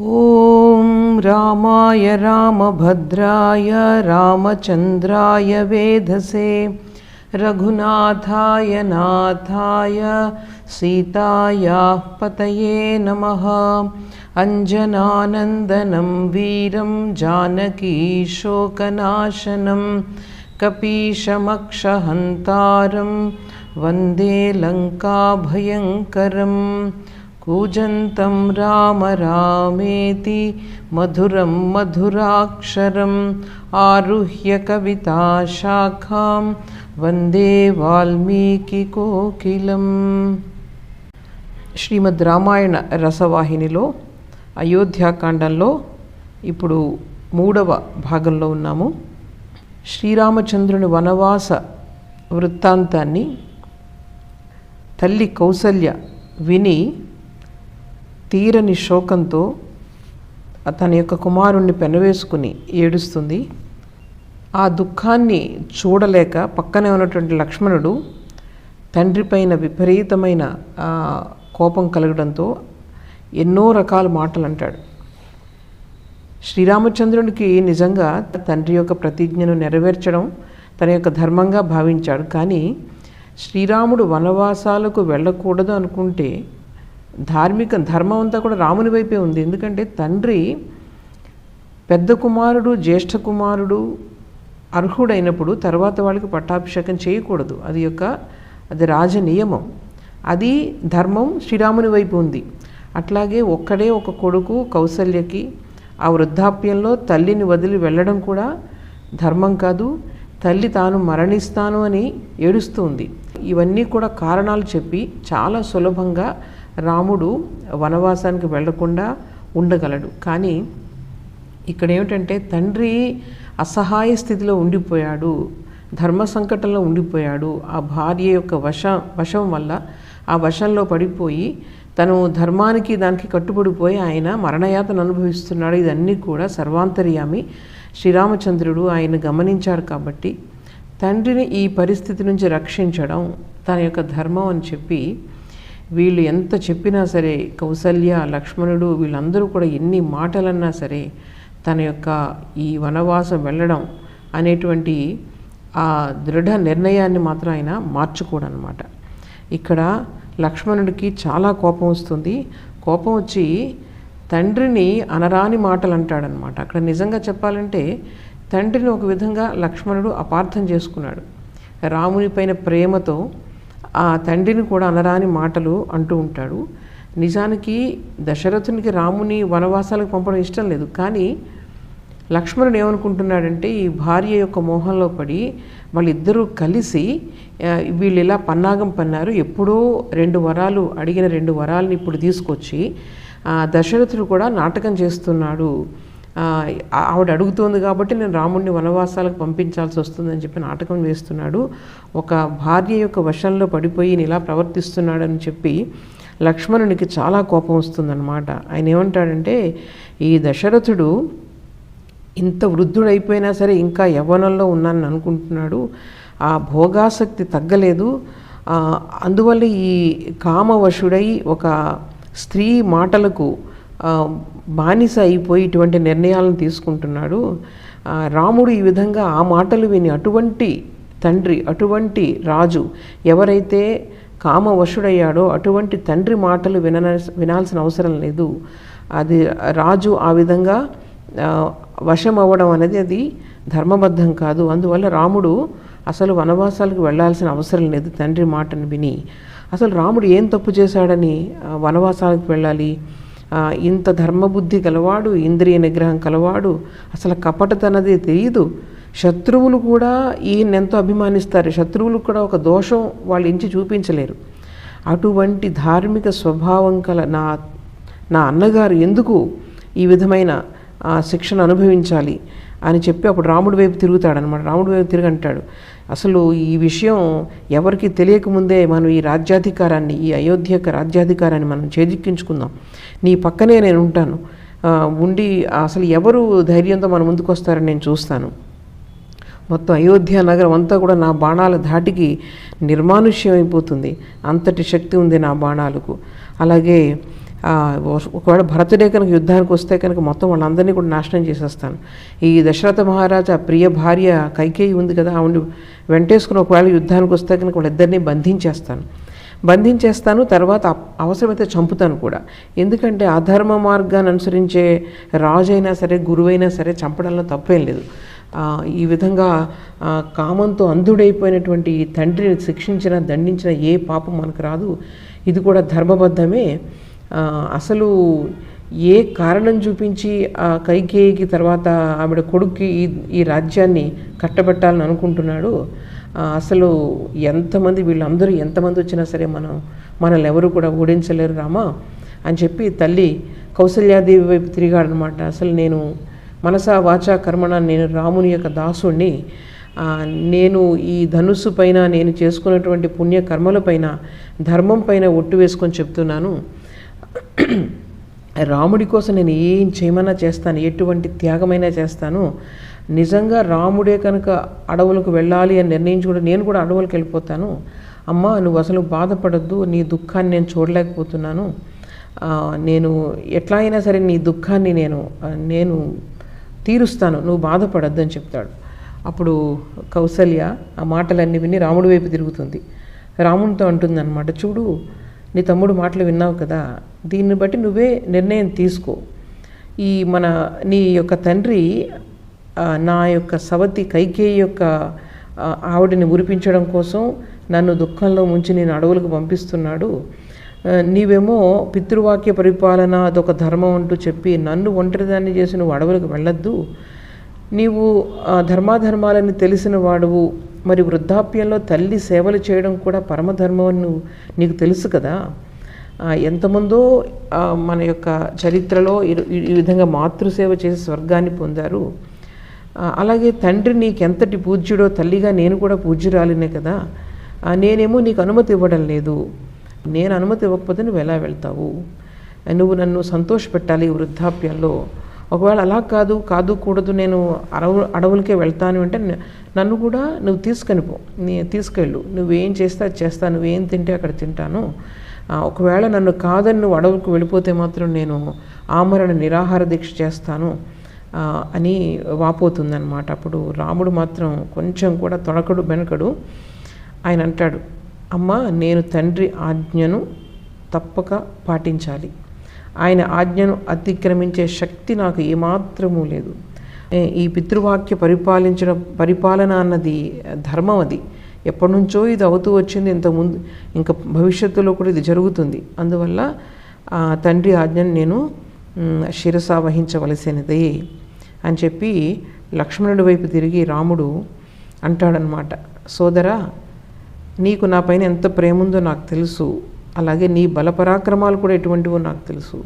ॐ रामाय रामभद्राय रामचन्द्राय वेधसे रघुनाथाय नाथाय सीतायाः पतये नमः। अञ्जनानन्दनं वीरं जानकीशोकनाशनं कपीशमक्षहन्तारं वन्दे लङ्काभयङ्करम्। कूजन्तं राम रामेति मधुरं मधुराक्षरम् आरुह्य कविताशाखां वन्दे వాల్మీకికోకిలం. శ్రీమద్ రామాయణ రసవాహినిలో అయోధ్యాకాండంలో ఇప్పుడు 3వ భాగంలో ఉన్నాము. శ్రీరామచంద్రుని వనవాస వృత్తాంతాన్ని తల్లి కౌసల్య విని తీరని శోకంతో తన యొక్క కుమారుణ్ణి పెనవేసుకుని ఏడుస్తుంది. ఆ దుఃఖాన్ని చూడలేక పక్కనే ఉన్నటువంటి లక్ష్మణుడు తండ్రి పైన విపరీతమైన కోపం కలగడంతో ఎన్నో రకాల మాటలు అంటాడు. శ్రీరామచంద్రునికి నిజంగా తండ్రి యొక్క ప్రతిజ్ఞను నెరవేర్చడం తన యొక్క ధర్మంగా భావించాడు. కానీ శ్రీరాముడు వనవాసాలకు వెళ్ళకూడదు అనుకుంటే ధర్మం అంతా కూడా రాముని వైపే ఉంది. ఎందుకంటే తండ్రి పెద్ద కుమారుడు జ్యేష్ఠ కుమారుడు అర్హుడైనప్పుడు తర్వాత వాళ్ళకి పట్టాభిషేకం చేయకూడదు. అది రాజ నియమం. అది ధర్మం శ్రీరాముని వైపు ఉంది. అట్లాగే ఒక్కడే ఒక కొడుకు కౌసల్యకి ఆ వృద్ధాప్యంలో తల్లిని వదిలి వెళ్ళడం కూడా ధర్మం కాదు. తల్లి తాను మరణిస్తాను అని ఏడుస్తుంది. ఇవన్నీ కూడా కారణాలు చెప్పి చాలా సులభంగా రాముడు వనవాసానికి వెళ్లకుండా ఉండగలడు. కానీ ఇక్కడ ఏమిటంటే తండ్రి అసహాయ స్థితిలో ఉండిపోయాడు, ధర్మ సంకటంలో ఉండిపోయాడు. ఆ భార్య యొక్క వశం వల్ల ఆ వశంలో పడిపోయి తను ధర్మానికి దానికి కట్టుబడిపోయి ఆయన మరణయాతను అనుభవిస్తున్నాడు. ఇదన్నీ కూడా సర్వాంతర్యామి శ్రీరామచంద్రుడు ఆయన గమనించాడు. కాబట్టి తండ్రిని ఈ పరిస్థితి నుంచి రక్షించడం తన యొక్క ధర్మం అని చెప్పి వీళ్ళు ఎంత చెప్పినా సరే, కౌసల్య లక్ష్మణుడు వీళ్ళందరూ కూడా ఎన్ని మాటలన్నా సరే తన యొక్క ఈ వనవాసం వెళ్ళడం అనేటువంటి ఆ దృఢ నిర్ణయాన్ని మాత్రం ఆయన మార్చుకోడనమాట. ఇక్కడ లక్ష్మణుడికి చాలా కోపం వస్తుంది. కోపం వచ్చి తండ్రిని అనరాని మాటలు అంటాడనమాట. అక్కడ నిజంగా చెప్పాలంటే తండ్రిని ఒక విధంగా లక్ష్మణుడు అపార్థం చేసుకున్నాడు. రాముని పైన ప్రేమతో ఆ తండ్రిని కూడా అనరాని మాటలు అంటూ ఉంటాడు. నిజానికి దశరథునికి రాముని వనవాసాలకు పంపడం ఇష్టం లేదు. కానీ లక్ష్మణుడు ఏమనుకుంటున్నాడంటే ఈ భార్య యొక్క మోహంలో పడి వాళ్ళిద్దరూ కలిసి వీళ్ళు ఇలా పన్నాగం పన్నారు. ఎప్పుడో 2 వరాలు అడిగిన 2 వరాలని ఇప్పుడు తీసుకొచ్చి దశరథుడు కూడా నాటకం చేస్తున్నాడు. ఆవిడ అడుగుతోంది కాబట్టి నేను రాముడిని వనవాసాలకు పంపించాల్సి వస్తుందని చెప్పి నాటకం వేస్తున్నాడు. ఒక భార్య యొక్క వశంలో పడిపోయి ఇలా ప్రవర్తిస్తున్నాడని చెప్పి లక్ష్మణునికి చాలా కోపం వస్తుందన్నమాట. ఆయన ఏమంటాడంటే ఈ దశరథుడు ఇంత వృద్ధుడైపోయినా సరే ఇంకా యవ్వనంలో ఉన్నానని అనుకుంటున్నాడు. ఆ భోగాసక్తి తగ్గలేదు. అందువల్ల ఈ కామవశుడై ఒక స్త్రీ మాటలకు బానిస అయిపోయి ఇటువంటి నిర్ణయాలను తీసుకుంటున్నాడు. రాముడు ఈ విధంగా ఆ మాటలు విని అటువంటి తండ్రి, అటువంటి రాజు ఎవరైతే కామవశుడయ్యాడో అటువంటి తండ్రి మాటలు వినాల్సిన అవసరం లేదు. అది రాజు ఆ విధంగా వశం అవ్వడం అనేది అది ధర్మబద్ధం కాదు. అందువల్ల రాముడు అసలు వనవాసాలకు వెళ్ళాల్సిన అవసరం లేదు తండ్రి మాటను విని. అసలు రాముడు ఏం తప్పు చేశాడని వనవాసాలకు వెళ్ళాలి? ఇంత ధర్మబుద్ధి కలవాడు, ఇంద్రియ నిగ్రహం కలవాడు, అసలు కపటతనదే తెలియదు. శత్రువులు కూడా ఈయన ఎంతో అభిమానిస్తారు. శత్రువులు కూడా ఒక దోషం వాళ్ళు ఇంచి చూపించలేరు. అటువంటి ధార్మిక స్వభావం కల నా అన్నగారు ఎందుకు ఈ విధమైన శిక్షణ అనుభవించాలి అని చెప్పి అప్పుడు రాముడి వైపు తిరుగుతాడనమాట. రాముడి వైపు తిరిగంటాడు, అసలు ఈ విషయం ఎవరికి తెలియకముందే మనం ఈ రాజ్యాధికారాన్ని, ఈ అయోధ్య యొక్క రాజ్యాధికారాన్ని మనం చేజిక్కించుకుందాం. నీ పక్కనే నేను ఉంటాను ఉండి అసలు ఎవరు ధైర్యంతో మన ముందుకు వస్తారని నేను చూస్తాను. మొత్తం అయోధ్య నగరం అంతా కూడా నా బాణాల ధాటికి నిర్మానుష్యం అయిపోతుంది. అంతటి శక్తి ఉంది నా బాణాలకు. అలాగే ఒకవేళ భరతుడే కనుక యుద్ధానికి వస్తే కనుక మొత్తం వాళ్ళందరినీ కూడా నాశనం చేసేస్తాను. ఈ దశరథ మహారాజా ప్రియ భార్య కైకేయి ఉంది కదా, ఆవిడ వెంటేసుకుని ఒకవేళ యుద్ధానికి వస్తే కనుక వాళ్ళిద్దరినీ బంధించేస్తాను. తర్వాత అవసరమైతే చంపుతాను కూడా. ఎందుకంటే అధర్మ మార్గాన్ని అనుసరించే రాజు అయినా సరే, గురువైనా సరే చంపడంలో తప్పేం లేదు. ఈ విధంగా కామంతో అంధుడైపోయినటువంటి ఈ తండ్రిని శిక్షించిన, దండించిన ఏ పాపం మనకు రాదు. ఇది కూడా ధర్మబద్ధమే. అసలు ఏ కారణం చూపించి కైకేయికి తర్వాత ఆవిడ కొడుక్కి ఈ రాజ్యాన్ని కట్టబెట్టాలని అనుకుంటున్నాడు. అసలు ఎంతమంది, వీళ్ళందరూ ఎంతమంది వచ్చినా సరే మనల్ని ఎవరు కూడా ఓడించలేరు రామా అని చెప్పి తల్లి కౌసల్యాదేవి వైపు తిరిగాడనమాట. అసలు నేను మనసా వాచా కర్మణ, నేను రాముని యొక్క దాసుణ్ణి, నేను ఈ ధనుస్సు పైన, నేను చేసుకున్నటువంటి పుణ్యకర్మలపైన, ధర్మం పైన ఒట్టు వేసుకొని చెప్తున్నాను, రాముడి కోసం నేను ఏం చేయమన్నా చేస్తాను, ఎటువంటి త్యాగమైనా చేస్తాను. నిజంగా రాముడే కనుక అడవులకు వెళ్ళాలి అని నిర్ణయించుకుంటే నేను కూడా అడవులకు వెళ్ళిపోతాను. అమ్మ నువ్వు అసలు బాధపడద్దు, నీ దుఃఖాన్ని నేను చూడలేకపోతున్నాను, నేను ఎట్లా అయినా సరే నీ దుఃఖాన్ని నేను తీరుస్తాను, నువ్వు బాధపడద్దు అని చెప్తాడు. అప్పుడు కౌసల్య ఆ మాటలన్నీ విని రాముడి వైపు తిరుగుతుంది. రామునితో అంటుందన్నమాట, చూడు నీ తమ్ముడు మాటలు విన్నావు కదా, దీన్ని బట్టి నువ్వే నిర్ణయం తీసుకో. నీ యొక్క తండ్రి నా యొక్క సవతి కైకేయి యొక్క ఆవిడని మురిపించడం కోసం నన్ను దుఃఖంలో ముంచి నేను అడవులకు పంపిస్తున్నాడు. నీవేమో పితృవాక్య పరిపాలన అదొక ధర్మం అంటూ చెప్పి నన్ను ఒంటరిదాన్ని చేసి నువ్వు అడవులకు వెళ్ళొద్దు. నీవు ధర్మాధర్మాలని తెలిసిన వాడువు, మరి వృద్ధాప్యంలో తల్లి సేవలు చేయడం కూడా పరమధర్మం అని నీకు తెలుసు కదా. ఎంతమందో మన యొక్క చరిత్రలో ఈ విధంగా మాతృసేవ చేసి స్వర్గాన్ని పొందారు. అలాగే తండ్రి నీకెంతటి పూజ్యుడో తల్లిగా నేను కూడా పూజ్యురాలినే కదా. నేనేమో నీకు అనుమతి ఇవ్వడం లేదు. నేను అనుమతి ఇవ్వకపోతే నువ్వు ఎలా వెళ్తావు? నువ్వు నన్ను సంతోషపెట్టాలి వృద్ధాప్యంలో. ఒకవేళ అలా కూడదు, నేను అడవులకే వెళ్తాను అంటే నన్ను కూడా నువ్వు తీసుకెళ్ళు, నువ్వేం చేస్తే అది చేస్తాను, నువ్వేం తింటే అక్కడ తింటాను. ఒకవేళ నన్ను కాదని నువ్వు అడవులకు వెళ్ళిపోతే మాత్రం నేను ఆమరణ నిరాహార దీక్ష చేస్తాను అని వాపోతుందన్నమాట. అప్పుడు రాముడు మాత్రం కొంచెం కూడా తొడకడు బెనకడు. ఆయన అంటాడు, అమ్మ నేను తండ్రి ఆజ్ఞను తప్పక పాటించాలి, ఆయన ఆజ్ఞను అతిక్రమించే శక్తి నాకు ఏమాత్రమూ లేదు. ఈ పితృవాక్య పరిపాలన అన్నది ధర్మం, అది ఎప్పటి నుంచో ఇది అవుతూ వచ్చింది, ఇంతకుముందు ఇంకా భవిష్యత్తులో కూడా ఇది జరుగుతుంది. అందువల్ల తండ్రి ఆజ్ఞను నేను శిరస వహించవలసినదే అని చెప్పి లక్ష్మణుడి వైపు తిరిగి రాముడు అంటాడనమాట, సోదరా నీకు నా పైన ఎంత ప్రేమ ఉందో నాకు తెలుసు, అలాగే నీ బలపరాక్రమాలు కూడా ఎటువంటివో నాకు తెలుసు.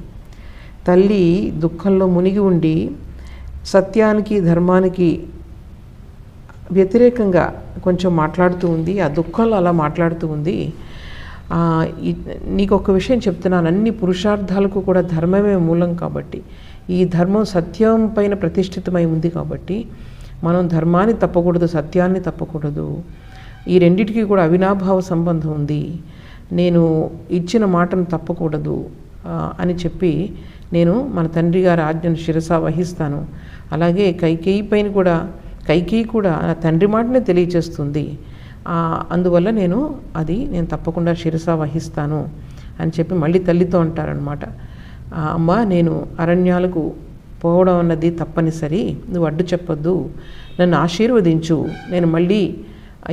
తల్లి దుఃఖంలో మునిగి ఉండి సత్యానికి ధర్మానికి వ్యతిరేకంగా కొంచెం మాట్లాడుతూ ఉంది, ఆ దుఃఖంలో అలా మాట్లాడుతూ ఉంది. నీకు ఒక విషయం చెప్తున్నాను, అన్ని పురుషార్థాలకు కూడా ధర్మమే మూలం కాబట్టి, ఈ ధర్మం సత్యం పైన ప్రతిష్ఠితమై ఉంది కాబట్టి మనం ధర్మాన్ని తప్పకూడదు, సత్యాన్ని తప్పకూడదు. ఈ రెండిటికి కూడా అవినాభావ సంబంధం ఉంది. నేను ఇచ్చిన మాటను తప్పకూడదు అని చెప్పి నేను మన తండ్రి గారి ఆజ్ఞను శిరస వహిస్తాను. అలాగే కైకేయి కూడా నా తండ్రి మాటనే తెలియచేస్తుంది, అందువల్ల నేను తప్పకుండా శిరస వహిస్తాను అని చెప్పి మళ్ళీ తల్లితో అంటారనమాట. అమ్మ నేను అరణ్యాలకు పోవడం అన్నది తప్పనిసరి, నువ్వు అడ్డు చెప్పొద్దు, నన్ను ఆశీర్వదించు, నేను మళ్ళీ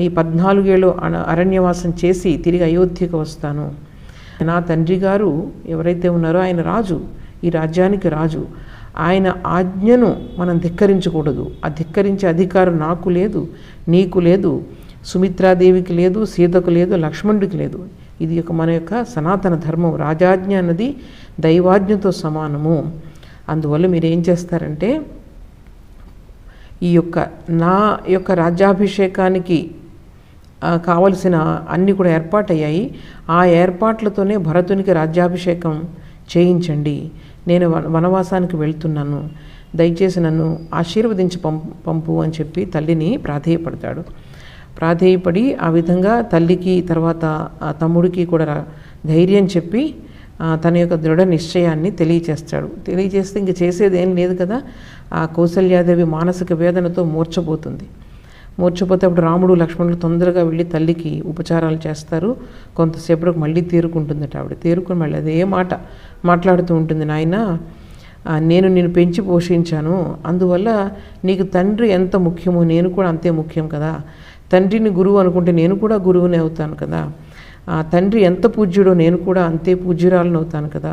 ఈ 14 ఏళ్ళు అరణ్యవాసం చేసి తిరిగి అయోధ్యకు వస్తాను. నా తండ్రి గారు ఎవరైతే ఉన్నారో ఆయన రాజు, ఈ రాజ్యానికి రాజు, ఆయన ఆజ్ఞను మనం ధిక్కరించకూడదు. ఆ ధిక్కరించే అధికారం నాకు లేదు, నీకు లేదు, సుమిత్రాదేవికి లేదు, సీతకు లేదు, లక్ష్మణుడికి లేదు. ఇది మన యొక్క సనాతన ధర్మం. రాజాజ్ఞ అన్నది దైవాజ్ఞతో సమానము. అందువల్ల మీరు ఏం చేస్తారంటే నా యొక్క రాజ్యాభిషేకానికి కావలసిన అన్నీ కూడా ఏర్పాటయ్యాయి. ఆ ఏర్పాట్లతోనే భరతునికి రాజ్యాభిషేకం చేయించండి. నేను వనవాసానికి వెళ్తున్నాను, దయచేసి నన్ను ఆశీర్వదించి పంపు అని చెప్పి తల్లిని ప్రాధేయపడి ఆ విధంగా తల్లికి తర్వాత ఆ తమ్ముడికి కూడా ధైర్యం చెప్పి తన యొక్క దృఢ నిశ్చయాన్ని తెలియజేస్తే ఇంక చేసేది ఏం లేదు కదా. ఆ కౌసల్యాదేవి మానసిక వేదనతో మూర్ఛపోతుంది. మూర్ఛపోతే అప్పుడు రాముడు లక్ష్మణుడు తొందరగా వెళ్ళి తల్లికి ఉపచారాలు చేస్తారు. కొంతసేపటికి మళ్ళీ తేరుకుంటుందట. ఆవిడ తేరుకుని మళ్ళీ అదే మాట మాట్లాడుతూ ఉంటుంది. నాయన, నేను నిన్ను పెంచి పోషించాను, అందువల్ల నీకు తండ్రి ఎంత ముఖ్యమో నేను కూడా అంతే ముఖ్యం కదా. తండ్రిని గురువు అనుకుంటే నేను కూడా గురువునే అవుతాను కదా. తండ్రి ఎంత పూజ్యుడో నేను కూడా అంతే పూజ్యురాలను అవుతాను కదా.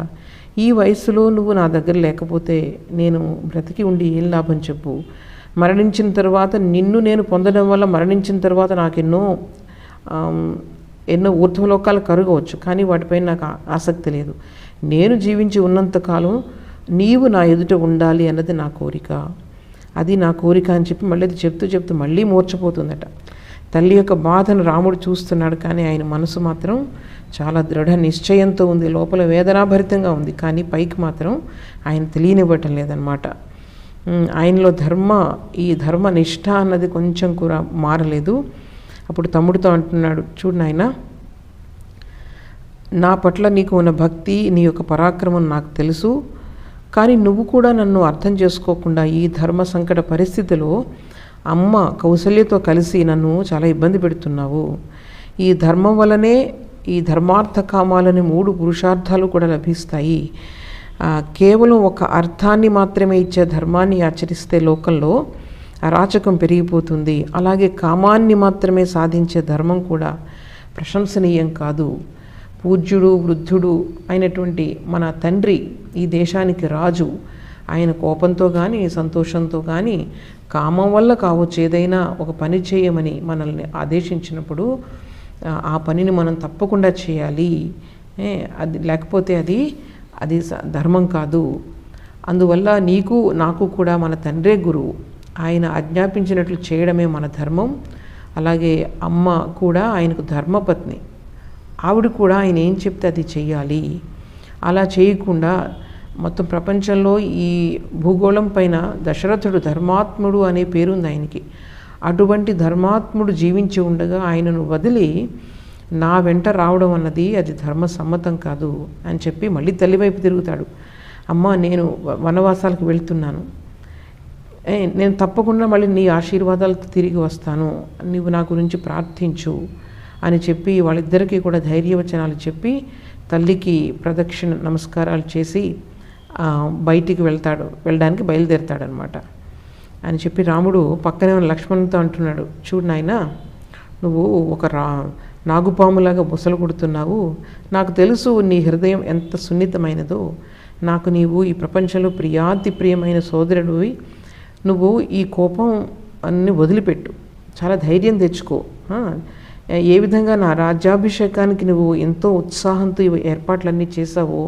ఈ వయసులో నువ్వు నా దగ్గర లేకపోతే నేను బ్రతికి ఉండి ఏం లాభం చెప్పు. మరణించిన తర్వాత నిన్ను నేను పొందడం వల్ల మరణించిన తర్వాత నాకు ఎన్నో ఊర్ధ్వలోకాలు కరుగవచ్చు, కానీ వాటిపైన నాకు ఆసక్తి లేదు. నేను జీవించి ఉన్నంతకాలం నీవు నా ఎదుట ఉండాలి అన్నది నా కోరిక, అది నా కోరిక అని చెప్పి మళ్ళీ అది చెప్తూ మళ్ళీ మూర్ఛపోతుందట. తల్లి యొక్క బాధను రాముడు చూస్తున్నాడు, కానీ ఆయన మనసు మాత్రం చాలా దృఢ నిశ్చయంతో ఉంది. లోపల వేదనాభరితంగా ఉంది, కానీ పైకి మాత్రం ఆయన తెలియనివ్వటం లేదనమాట. ఆయనలో ఈ ధర్మ నిష్ఠ అన్నది కొంచెం కూడా మారలేదు. అప్పుడు తమ్ముడితో అంటున్నాడు, చూడు నాయనా, నా పట్ల నీకు ఉన్న భక్తి, నీ యొక్క పరాక్రమం నాకు తెలుసు, కానీ నువ్వు కూడా నన్ను అర్థం చేసుకోకుండా ఈ ధర్మ సంకట పరిస్థితిలో అమ్మ కౌసల్యతో కలిసి నన్ను చాలా ఇబ్బంది పెడుతున్నావు. ఈ ధర్మం వల్లనే ఈ ధర్మార్థ కామాలని 3 పురుషార్థాలు కూడా లభిస్తాయి. కేవలం ఒక అర్థాన్ని మాత్రమే ఇచ్చే ధర్మాన్ని ఆచరిస్తే లోకంలో అరాచకం పెరిగిపోతుంది. అలాగే కామాన్ని మాత్రమే సాధించే ధర్మం కూడా ప్రశంసనీయం కాదు. పూజ్యుడు వృద్ధుడు అయినటువంటి మన తండ్రి, ఈ దేశానికి రాజు, ఆయన కోపంతో కానీ సంతోషంతో కానీ కామం వల్ల కావచ్చు ఏదైనా ఒక పని చేయమని మనల్ని ఆదేశించినప్పుడు ఆ పనిని మనం తప్పకుండా చేయాలి. అది లేకపోతే అది ధర్మం కాదు. అందువల్ల నీకు నాకు కూడా మన తండ్రే గురువు, ఆయన ఆజ్ఞాపించినట్లు చేయడమే మన ధర్మం. అలాగే అమ్మ కూడా ఆయనకు ధర్మపత్ని, ఆవిడ కూడా ఆయన ఏం చెప్తే అది చెయ్యాలి. అలా చేయకుండా మొత్తం ప్రపంచంలో ఈ భూగోళం పైన దశరథుడు ధర్మాత్ముడు అనే పేరుంది ఆయనకి. అటువంటి ధర్మాత్ముడు జీవించి ఉండగా ఆయనను వదిలి నా వెంట రావడం అన్నది అది ధర్మసమ్మతం కాదు అని చెప్పి మళ్ళీ తల్లివైపు తిరుగుతాడు. అమ్మ, నేను వనవాసాలకు వెళ్తున్నాను, నేను తప్పకుండా మళ్ళీ నీ ఆశీర్వాదాలతో తిరిగి వస్తాను, నీవు నా గురించి ప్రార్థించు అని చెప్పి వాళ్ళిద్దరికీ కూడా ధైర్యవచనాలు చెప్పి తల్లికి ప్రదక్షిణ నమస్కారాలు చేసి బయటికి వెళ్ళడానికి బయలుదేరతాడనమాట. అని చెప్పి రాముడు పక్కనే ఉన్న లక్ష్మణునితో అంటున్నాడు, చూడు నాయనా, నువ్వు ఒక నాగుపాములాగా బుసలు కొడుతున్నావు. నాకు తెలుసు నీ హృదయం ఎంత సున్నితమైనదో. నాకు నీవు ఈ ప్రపంచంలో ప్రియాతి ప్రియమైన సోదరుడివి. నువ్వు ఈ కోపం అన్ని వదిలిపెట్టు, చాలా ధైర్యం తెచ్చుకో. ఏ విధంగా నా రాజ్యాభిషేకానికి నువ్వు ఎంతో ఉత్సాహంతో ఏర్పాట్లన్నీ చేసావో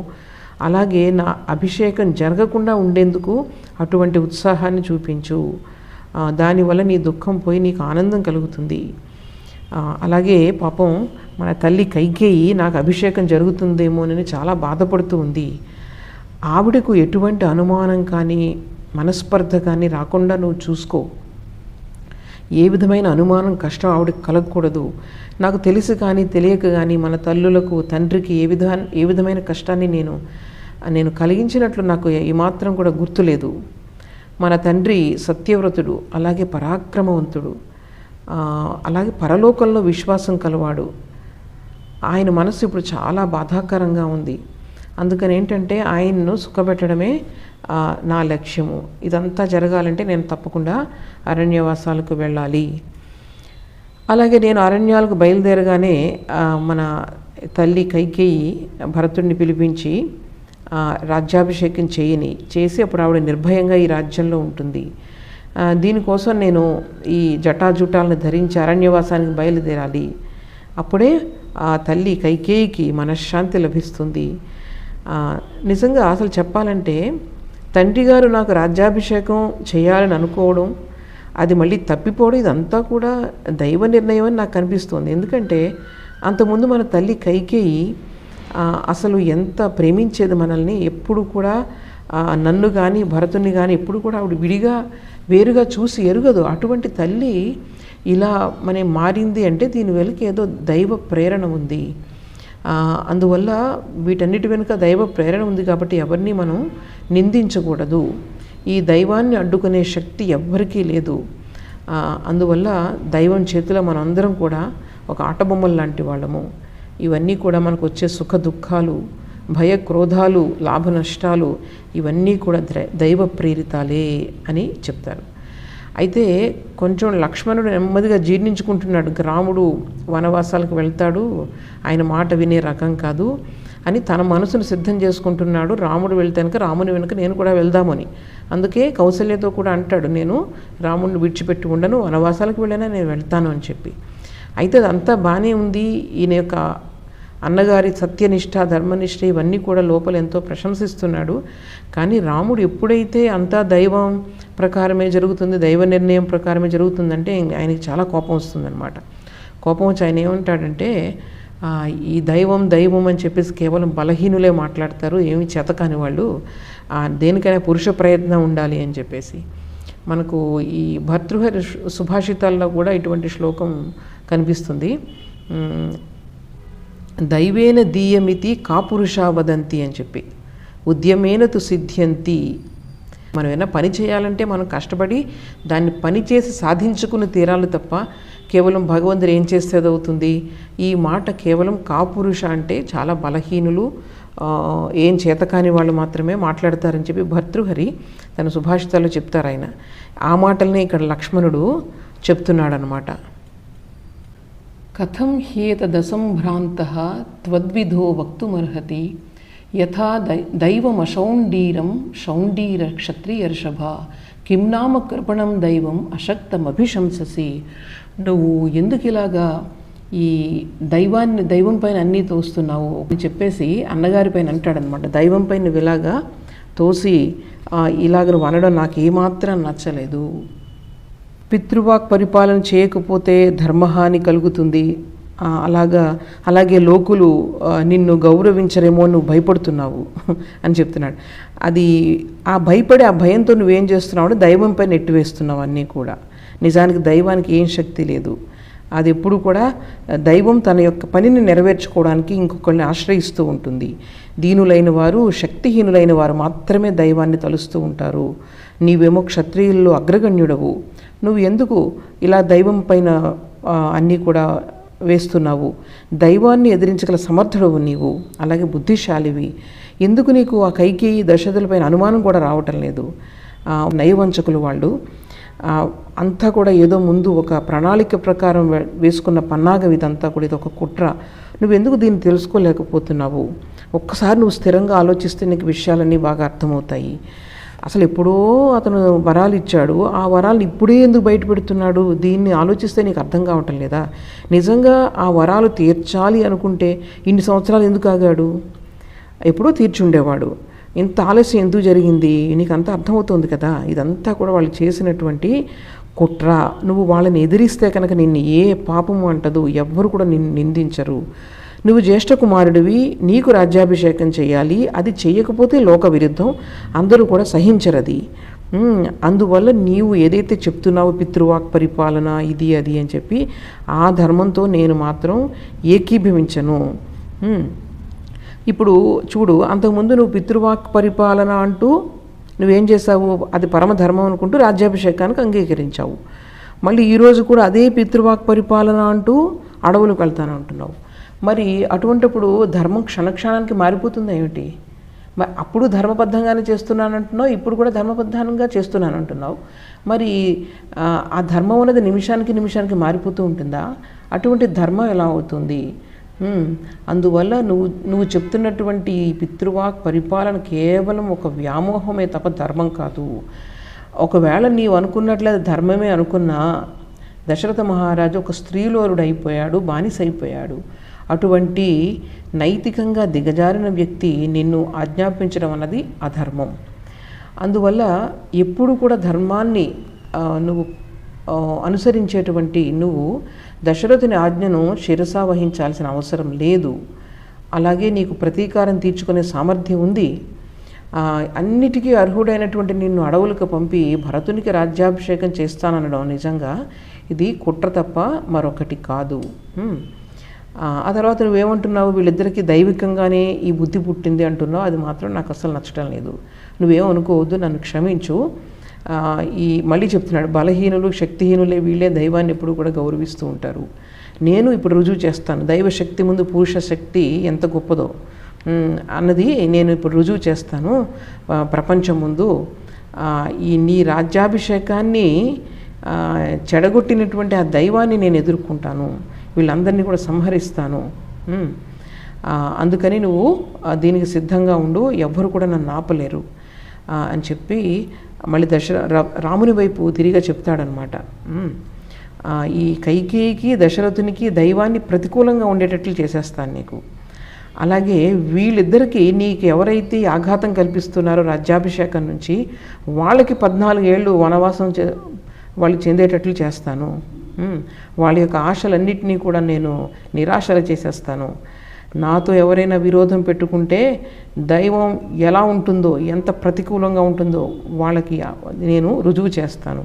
అలాగే నా అభిషేకం జరగకుండా ఉండేందుకు అటువంటి ఉత్సాహాన్ని చూపించు. దానివల్ల నీ దుఃఖం పోయి నీకు ఆనందం కలుగుతుంది. అలాగే పాపం మన తల్లి కైకేయి నాకు అభిషేకం జరుగుతుందేమోనని చాలా బాధపడుతూ ఉంది. ఆవిడకు ఎటువంటి అనుమానం కానీ మనస్పర్ధ కానీ రాకుండా నువ్వు చూసుకో. ఏ విధమైన అనుమానం కష్టం ఆవిడకి కలగకూడదు. నాకు తెలిసి కానీ తెలియక కానీ మన తల్లులకు తండ్రికి ఏ విధమైన కష్టాన్ని నేను కలిగించినట్లు నాకు ఏమాత్రం కూడా గుర్తులేదు. మన తండ్రి సత్యవ్రతుడు, అలాగే పరాక్రమవంతుడు, అలాగే పరలోకంలో విశ్వాసం కలవాడు. ఆయన మనసు ఇప్పుడు చాలా బాధాకరంగా ఉంది. అందుకని ఏంటంటే ఆయన్ను సుఖపెట్టడమే నా లక్ష్యము. ఇదంతా జరగాలంటే నేను తప్పకుండా అరణ్యవాసాలకు వెళ్ళాలి. అలాగే నేను అరణ్యాలకు బయలుదేరగానే మన తల్లి కైకేయి భరతుడిని పిలిపించి రాజ్యాభిషేకం చేసి అప్పుడు ఆవిడ నిర్భయంగా ఈ రాజ్యంలో ఉంటుంది. దీనికోసం నేను ఈ జటాజుటాలను ధరించి అరణ్యవాసానికి బయలుదేరాలి. అప్పుడే ఆ తల్లి కైకేయికి మనశ్శాంతి లభిస్తుంది. నిజంగా అసలు చెప్పాలంటే తండ్రి గారు నాకు రాజ్యాభిషేకం చేయాలని అనుకోవడం, అది మళ్ళీ తప్పిపోవడం, ఇదంతా కూడా దైవ నిర్ణయం అని నాకు కనిపిస్తుంది. ఎందుకంటే అంతకుముందు మన తల్లి కైకేయి అసలు ఎంత ప్రేమించేది మనల్ని. ఎప్పుడు కూడా నన్ను కానీ భరతుని కానీ ఎప్పుడు కూడా ఆవిడ వేరుగా చూసి ఎరుగదు. అటువంటి తల్లి ఇలా మారింది అంటే దీని వెనుక ఏదో దైవ ప్రేరణ ఉంది. అందువల్ల వీటన్నిటి వెనుక దైవ ప్రేరణ ఉంది కాబట్టి ఎవరిని మనం నిందించకూడదు. ఈ దైవాన్ని అడ్డుకునే శక్తి ఎవ్వరికీ లేదు. అందువల్ల దైవం చేతిలో మనందరం కూడా ఒక ఆటబొమ్మలు లాంటి వాళ్ళము. ఇవన్నీ కూడా మనకు వచ్చే సుఖ దుఃఖాలు, భయ క్రోధాలు, లాభ నష్టాలు ఇవన్నీ కూడా దైవ ప్రేరితాలే అని చెప్తారు. అయితే కొంచెం లక్ష్మణుడు నెమ్మదిగా జీర్ణించుకుంటున్నాడు. రాముడు వనవాసాలకు వెళ్తాడు, ఆయన మాట వినే రకం కాదు అని తన మనసును సిద్ధం చేసుకుంటున్నాడు. రాముడు వెళ్తానుక రాముని వెనుక నేను కూడా వెళ్దామని. అందుకే కౌసల్యతో కూడా అంటాడు, నేను రాముడిని విడిచిపెట్టి ఉండను, వనవాసాలకు వెళ్ళినా నేను వెళ్తాను అని చెప్పి. అయితే అదంతా బాగానే ఉంది. ఈయన యొక్క అన్నగారి సత్యనిష్ట, ధర్మనిష్ట ఇవన్నీ కూడా లోపల ఎంతో ప్రశంసిస్తున్నాడు. కానీ రాముడు ఎప్పుడైతే అంతా దైవం ప్రకారమే జరుగుతుంది, దైవ నిర్ణయం ప్రకారమే జరుగుతుందంటే ఆయనకి చాలా కోపం వస్తుందన్నమాట. కోపం వచ్చి ఆయన ఏమంటాడంటే, ఈ దైవం దైవం అని చెప్పేసి కేవలం బలహీనులే మాట్లాడతారు, ఏమి చేతకాని వాళ్ళు, దేనికైనా పురుష ప్రయత్నం ఉండాలి అని చెప్పేసి. మనకు ఈ భర్తృహరి సుభాషితాల్లో కూడా ఇటువంటి శ్లోకం కనిపిస్తుంది. దైవేన దీయమితి కాపురుషా వదంతి అని చెప్పి, ఉద్యమేన తు సిద్ధ్యంతి. మనం ఏమైనా పని చేయాలంటే మనం కష్టపడి దాన్ని పని చేసి సాధించుకుని తీరాలి తప్ప కేవలం భగవంతుడు ఏం చేస్తే అవుతుంది. ఈ మాట కేవలం కాపురుష అంటే చాలా బలహీనులు, ఏం చేతకాని వాళ్ళు మాత్రమే మాట్లాడతారని చెప్పి భర్తృహరి తన సుభాషితాల్లో చెప్తారు ఆయన. ఆ మాటలనే ఇక్కడ లక్ష్మణుడు చెప్తున్నాడనమాట. కథం హ్యేతదసంభ్రాంతః త్వద్విధో వక్తుమర్హతి యథా దైవమశౌండీరం శౌండీర క్షత్రియర్షభ కిం నామ కృపణం దైవం అశక్తమభిశంససి. నువ్వు ఎందుకు ఇలాగా ఈ దైవం పైన అన్నీ తోస్తున్నావు అని చెప్పేసి అన్నగారి పైన అంటాడనమాట. దైవం పైన నువ్వు ఇలాగా తోసి ఇలాగ నువ్వు అనడం నాకు ఏమాత్రం నచ్చలేదు. పితృవాక్ పరిపాలన చేయకపోతే ధర్మహాని కలుగుతుంది, అలాగే లోకులు నిన్ను గౌరవించరేమో, నువ్వు భయపడుతున్నావు అని చెప్తున్నాడు. అది ఆ భయంతో నువ్వేం చేస్తున్నావు అంటే దైవంపై నెట్టివేస్తున్నావు అన్నీ కూడా. నిజానికి దైవానికి ఏం శక్తి లేదు. అది ఎప్పుడు కూడా దైవం తన యొక్క పనిని నెరవేర్చుకోవడానికి ఇంకొకరిని ఆశ్రయిస్తూ ఉంటుంది. దీనులైన వారు, శక్తిహీనులైన వారు మాత్రమే దైవాన్ని తలుస్తూ ఉంటారు. నీవేమో క్షత్రియుల్లో అగ్రగణ్యుడవు, నువ్వు ఎందుకు ఇలా దైవం పైన అన్నీ కూడా వేస్తున్నావు? దైవాన్ని ఎదిరించగల సమర్థుడవు నీవు, అలాగే బుద్ధిశాలివి. ఎందుకు నీకు ఆ కైకేయి దశరథులపైన అనుమానం కూడా రావటం లేదు? నయవంచకులు వాళ్ళు అంతా కూడా ఏదో ముందు ఒక ప్రణాళిక ప్రకారం వేసుకున్న పన్నాగం ఇదంతా కూడా, ఇది ఒక కుట్ర. నువ్వెందుకు దీన్ని తెలుసుకోలేకపోతున్నావు? ఒక్కసారి నువ్వు స్థిరంగా ఆలోచిస్తే నీకు విషయాలన్నీ బాగా అర్థమవుతాయి. అసలు ఎప్పుడో అతను వరాలు ఇచ్చాడు, ఆ వరాలను ఇప్పుడే ఎందుకు బయట పెడుతున్నాడు? దీన్ని ఆలోచిస్తే నీకు అర్థం కావటం లేదా? నిజంగా ఆ వరాలు తీర్చాలి అనుకుంటే ఇన్ని సంవత్సరాలు ఎందుకు ఆగాడు? ఎప్పుడో తీర్చుండేవాడు. ఇంత ఆలస్యం ఎందుకు జరిగింది? నీకు అంతా అర్థమవుతుంది కదా. ఇదంతా కూడా వాళ్ళు చేసినటువంటి కుట్ర. నువ్వు వాళ్ళని ఎదిరిస్తే కనుక నిన్ను ఏ పాపము అంటదు, ఎవ్వరు కూడా నిన్ను నిందించరు. నువ్వు జ్యేష్ఠ కుమారుడివి, నీకు రాజ్యాభిషేకం చేయాలి, అది చేయకపోతే లోక విరుద్ధం, అందరూ కూడా సహించరది. అందువల్ల నీవు ఏదైతే చెప్తున్నావో పితృవాక్ పరిపాలన ఇది అది అని చెప్పి, ఆ ధర్మంతో నేను మాత్రం ఏకీభవించను. ఇప్పుడు చూడు, అంతకుముందు నువ్వు పితృవాక్ పరిపాలన అంటూ నువ్వేం చేసావు? అది పరమధర్మం అనుకుంటూ రాజ్యాభిషేకానికి అంగీకరించావు. మళ్ళీ ఈరోజు కూడా అదే పితృవాక్ పరిపాలన అంటూ అడవులకు వెళ్తాను అంటున్నావు. మరి అటువంటిప్పుడు ధర్మం క్షణక్షణానికి మారిపోతుంది ఏమిటి? మరి అప్పుడు ధర్మబద్ధంగానే చేస్తున్నాను అంటున్నావు, ఇప్పుడు కూడా ధర్మబద్ధంగా చేస్తున్నాను అంటున్నావు. మరి ఆ ధర్మం అనేది నిమిషానికి నిమిషానికి మారిపోతూ ఉంటుందా? అటువంటి ధర్మం ఎలా అవుతుంది? అందువల్ల నువ్వు చెప్తున్నటువంటి పితృవాక్ పరిపాలన కేవలం ఒక వ్యామోహమే తప్ప ధర్మం కాదు. ఒకవేళ నీవు అనుకున్నట్లే ధర్మమే అనుకున్నా, దశరథ మహారాజు ఒక స్త్రీలోరుడు అయిపోయాడు, బానిస అయిపోయాడు. అటువంటి నైతికంగా దిగజారిన వ్యక్తి నిన్ను ఆజ్ఞాపించడం అన్నది అధర్మం. అందువల్ల ఎప్పుడు కూడా ధర్మాన్ని నువ్వు అనుసరించేటువంటి నువ్వు దశరథుని ఆజ్ఞను శిరసా వహించాల్సిన అవసరం లేదు. అలాగే నీకు ప్రతీకారం తీర్చుకునే సామర్థ్యం ఉంది. అన్నిటికీ అర్హుడైనటువంటి నిన్ను అడవులకు పంపి భరతునికి రాజ్యాభిషేకం చేస్తాననడం నిజంగా ఇది కుట్ర తప్ప మరొకటి కాదు. ఆ తర్వాత నువ్వేమంటున్నావు, వీళ్ళిద్దరికీ దైవికంగానే ఈ బుద్ధి పుట్టింది అంటున్నావు. అది మాత్రం నాకు అసలు నచ్చడం లేదు. నువ్వేమనుకోవద్దు, నన్ను క్షమించు. మళ్ళీ చెప్తున్నాడు, బలహీనులు శక్తిహీనులే వీళ్ళే దైవాన్ని ఎప్పుడు కూడా గౌరవిస్తూ ఉంటారు. నేను ఇప్పుడు రుజువు చేస్తాను దైవశక్తి ముందు పురుష శక్తి ఎంత గొప్పదో అన్నది నేను ఇప్పుడు రుజువు చేస్తాను ప్రపంచం ముందు. నీ రాజ్యాభిషేకాన్ని చెడగొట్టినటువంటి ఆ దైవాన్ని నేను ఎదుర్కొంటాను, వీళ్ళందరినీ కూడా సంహరిస్తాను. అందుకని నువ్వు దీనికి సిద్ధంగా ఉండు, ఎవ్వరు కూడా నన్ను ఆపలేరు అని చెప్పి మళ్ళీ రాముని వైపు తిరిగా చెప్తాడనమాట. ఈ కైకేయికి దశరథునికి దైవాన్ని ప్రతికూలంగా ఉండేటట్లు చేసేస్తాను నీకు. అలాగే వీళ్ళిద్దరికీ నీకు ఎవరైతే ఆఘాతం కల్పిస్తున్నారో రాజ్యాభిషేకం నుంచి, వాళ్ళకి 14 ఏళ్ళు వనవాసం వాళ్ళు చెందేటట్లు చేస్తాను. వాళ్ళ యొక్క ఆశలన్నింటినీ కూడా నేను నిరాశలు చేసేస్తాను. నాతో ఎవరైనా విరోధం పెట్టుకుంటే దైవం ఎలా ఉంటుందో, ఎంత ప్రతికూలంగా ఉంటుందో వాళ్ళకి నేను రుజువు చేస్తాను.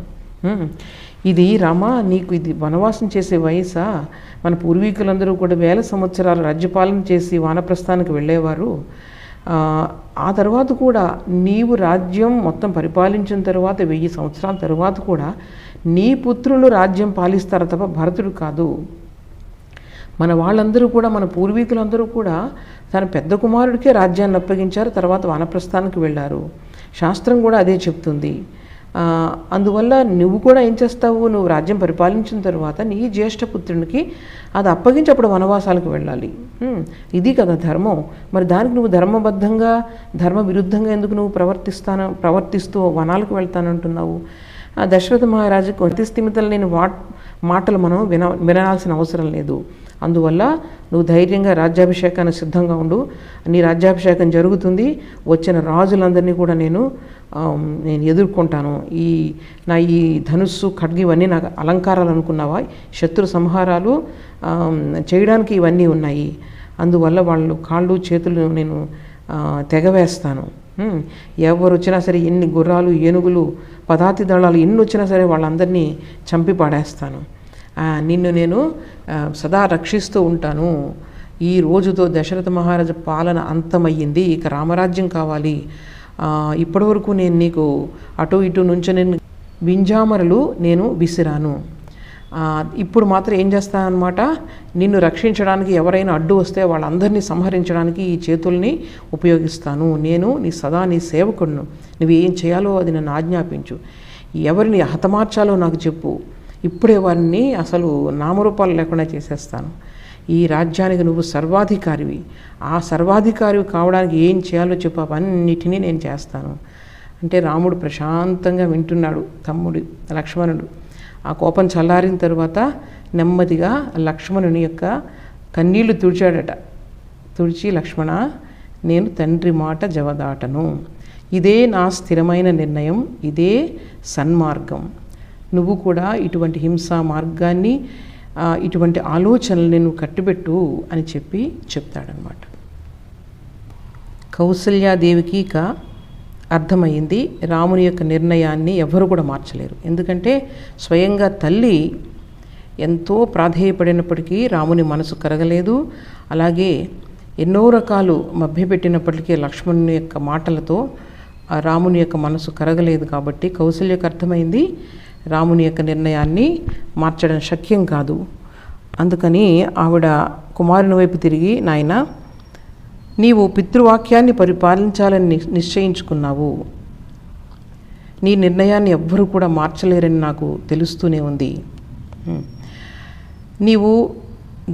ఇది రామా, నీకు ఇది వనవాసం చేసే వయసా? మన పూర్వీకులందరూ కూడా 1000 సంవత్సరాలు రాజ్యపాలన చేసి వానప్రస్థానికి వెళ్ళేవారు. ఆ తర్వాత కూడా నీవు రాజ్యం మొత్తం పరిపాలించిన తర్వాత 1000 సంవత్సరాల తర్వాత కూడా నీ పుత్రులు రాజ్యం పాలిస్తారు తప్ప భరతుడు కాదు. మన వాళ్ళందరూ కూడా, మన పూర్వీకులందరూ కూడా తన పెద్ద కుమారుడికే రాజ్యాన్ని అప్పగించారు, తర్వాత వానప్రస్థానికి వెళ్ళారు. శాస్త్రం కూడా అదే చెప్తుంది. అందువల్ల నువ్వు కూడా ఏం చేస్తావు, నువ్వు రాజ్యం పరిపాలించిన తర్వాత నీ జ్యేష్ఠపుత్రునికి అది అప్పగించి అప్పుడు వనవాసాలకు వెళ్ళాలి. ఇది కదా ధర్మం. మరి దానికి నువ్వు ధర్మబద్ధంగా ధర్మ విరుద్ధంగా ఎందుకు నువ్వు ప్రవర్తిస్తూ వనాలకు వెళ్తానంటున్నావు? దశరథ మహారాజుకు అతిస్థిమితలు లేని మాటలు మనం వినాల్సిన అవసరం లేదు. అందువల్ల నువ్వు ధైర్యంగా రాజ్యాభిషేకాన్ని సిద్ధంగా ఉండు. నీ రాజ్యాభిషేకం జరుగుతుంది. వచ్చిన రాజులందరినీ కూడా నేను ఎదుర్కొంటాను. ఈ ధనుస్సు ఖడ్గి ఇవన్నీ నాకు అలంకారాలు అనుకున్నావా? శత్రు సంహారాలు చేయడానికి ఇవన్నీ ఉన్నాయి. అందువల్ల వాళ్ళు కాళ్ళు చేతులు నేను తెగవేస్తాను. ఎవరు వచ్చినా సరే, ఎన్ని గుర్రాలు ఏనుగులు పదాతి దళాలు ఎన్ని వచ్చినా సరే వాళ్ళందరినీ చంపి పాడేస్తాను. నిన్ను నేను సదా రక్షిస్తూ ఉంటాను. ఈ రోజుతో దశరథ మహారాజు పాలన అంతమయ్యింది, ఇక రామరాజ్యం కావాలి. ఇప్పటివరకు నేను నీకు అటు ఇటు నుంచి నేను వింజామరలు నేను విసిరాను. ఇప్పుడు మాత్రం ఏం చేస్తానన్నమాట, నిన్ను రక్షించడానికి ఎవరైనా అడ్డు వస్తే వాళ్ళందరినీ సంహరించడానికి ఈ చేతుల్ని ఉపయోగిస్తాను. నేను సదా నీ సేవకుడును. నువ్వు ఏం చేయాలో అది నన్ను ఆజ్ఞాపించు. ఎవరిని హతమార్చాలో నాకు చెప్పు. ఇప్పుడే వారిని అసలు నామరూపాలు లేకుండా చేసేస్తాను. ఈ రాజ్యానికి నువ్వు సర్వాధికారివి. ఆ సర్వాధికారివి కావడానికి ఏం చేయాలో చెప్పు, అవన్నిటినీ నేను చేస్తాను అంటే రాముడు ప్రశాంతంగా వింటున్నాడు. తమ్ముడు లక్ష్మణుడు ఆ కోపం చల్లారిన తర్వాత నెమ్మదిగా లక్ష్మణుని యొక్క కన్నీళ్లు తుడిచాడట. తుడిచి, లక్ష్మణ, నేను తండ్రి మాట జవదాటను. ఇదే నా స్థిరమైన నిర్ణయం, ఇదే సన్మార్గం. నువ్వు కూడా ఇటువంటి హింసా మార్గాన్ని, ఇటువంటి ఆలోచనలు నేను కట్టుబెట్టు అని చెప్తాడనమాట. కౌసల్యాదేవికి ఇక అర్థమైంది, రాముని యొక్క నిర్ణయాన్ని ఎవరు కూడా మార్చలేరు. ఎందుకంటే స్వయంగా తల్లి ఎంతో ప్రాధేయపడినప్పటికీ రాముని మనసు కరగలేదు. అలాగే ఎన్నో రకాలు మభ్యపెట్టినప్పటికీ లక్ష్మణుని యొక్క మాటలతో రాముని యొక్క మనసు కరగలేదు. కాబట్టి కౌసల్యకు అర్థమైంది రాముని యొక్క నిర్ణయాన్ని మార్చడం శక్యం కాదు. అందుకని ఆవిడ కుమారుని వైపు తిరిగి, నాయన, నీవు పితృవాక్యాన్ని పరిపాలించాలని నిశ్చయించుకున్నావు. నీ నిర్ణయాన్ని ఎవ్వరూ కూడా మార్చలేరని నాకు తెలుస్తూనే ఉంది. నీవు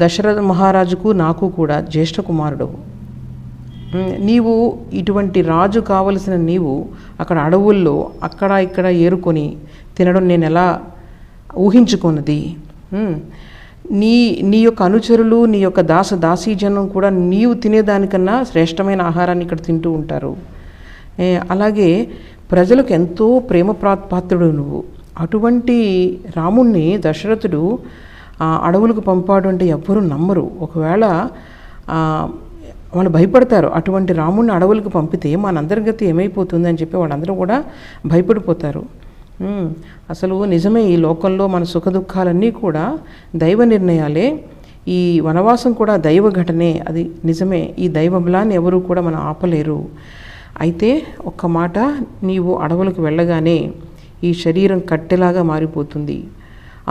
దశరథ మహారాజుకు నాకు కూడా జ్యేష్ఠ కుమారుడవు. నీవు ఇటువంటి రాజు కావలసిన నీవు అక్కడ అడవుల్లో అక్కడ ఇక్కడ ఏరుకొని తినడం నేను ఎలా ఊహించుకున్నది. నీ యొక్క అనుచరులు, నీ యొక్క దాసీజనం కూడా నీవు తినేదానికన్నా శ్రేష్టమైన ఆహారాన్ని ఇక్కడ తింటూ ఉంటారు. అలాగే ప్రజలకు ఎంతో ప్రేమ పాత్రుడు నువ్వు. అటువంటి రాముణ్ణి దశరథుడు అడవులకు పంపాడు అంటే ఎవ్వరూ నమ్మరు. ఒకవేళ వాళ్ళు భయపడతారు. అటువంటి రాముణ్ణి అడవులకు పంపితే మనందరి గతి ఏమైపోతుంది అని చెప్పి వాళ్ళందరూ కూడా భయపడిపోతారు. అసలు నిజమే, ఈ లోకంలో మన సుఖ దుఃఖాలన్నీ కూడా దైవ నిర్ణయాలే. ఈ వనవాసం కూడా దైవ ఘటనే, అది నిజమే. ఈ దైవ బలాన్ని ఎవరు కూడా మనం ఆపలేరు. అయితే ఒక్క మాట, నీవు అడవులకు వెళ్ళగానే ఈ శరీరం కట్టెలాగా మారిపోతుంది.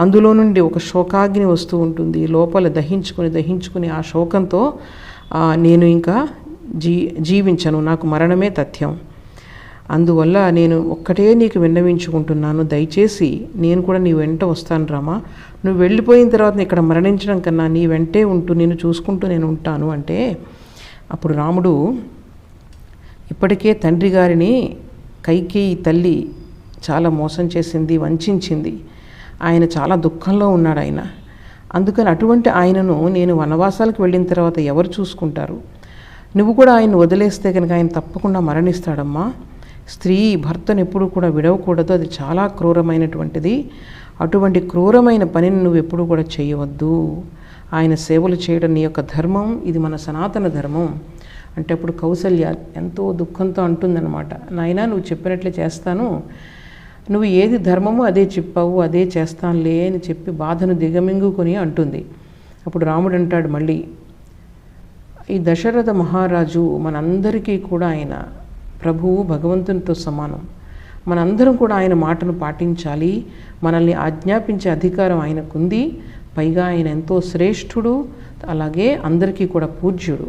అందులో నుండి ఒక శోకాగ్ని వస్తూ ఉంటుంది. లోపల దహించుకుని ఆ శోకంతో నేను ఇంకా జీవించను, నాకు మరణమే తథ్యం. అందువల్ల నేను ఒక్కటే నీకు విన్నవించుకుంటున్నాను, దయచేసి నేను కూడా నీ వెంట వస్తాను రామా. నువ్వు వెళ్ళిపోయిన తర్వాత ఇక్కడ మరణించడం కన్నా నీ వెంటే ఉంటూ నేను చూసుకుంటూ నేను ఉంటాను అంటే, అప్పుడు రాముడు ఇప్పటికే తండ్రి గారిని కైకేయి తల్లి చాలా మోసం చేసింది, వంచింది. ఆయన చాలా దుఃఖంలో ఉన్నాడు ఆయన. అందుకని అటువంటి ఆయనను నేను వనవాసాలకు వెళ్ళిన తర్వాత ఎవరు చూసుకుంటారు? నువ్వు కూడా ఆయన వదిలేస్తే కనుక ఆయన తప్పకుండా మరణిస్తాడమ్మా. స్త్రీ భర్తను ఎప్పుడు కూడా విడవకూడదు, అది చాలా క్రూరమైనటువంటిది. అటువంటి క్రూరమైన పనిని నువ్వు ఎప్పుడు కూడా చేయవద్దు. ఆయన సేవలు చేయడం నీ యొక్క ధర్మం, ఇది మన సనాతన ధర్మం అంటే అప్పుడు కౌసల్య ఎంతో దుఃఖంతో అంటుందన్నమాట, నాయనా నువ్వు చెప్పినట్లే చేస్తాను, నువ్వు ఏది ధర్మమో అదే చెప్పావు, అదే చేస్తానులే అని చెప్పి బాధను దిగమింగుకొని అంటుంది. అప్పుడు రాముడు అంటాడు మళ్ళీ, ఈ దశరథ మహారాజు మనందరికీ కూడా ఆయన ప్రభువు, భగవంతునితో సమానం. మనందరం కూడా ఆయన మాటను పాటించాలి. మనల్ని ఆజ్ఞాపించే అధికారం ఆయనకుంది. పైగా ఆయన ఎంతో శ్రేష్ఠుడు, అలాగే అందరికీ కూడా పూజ్యుడు.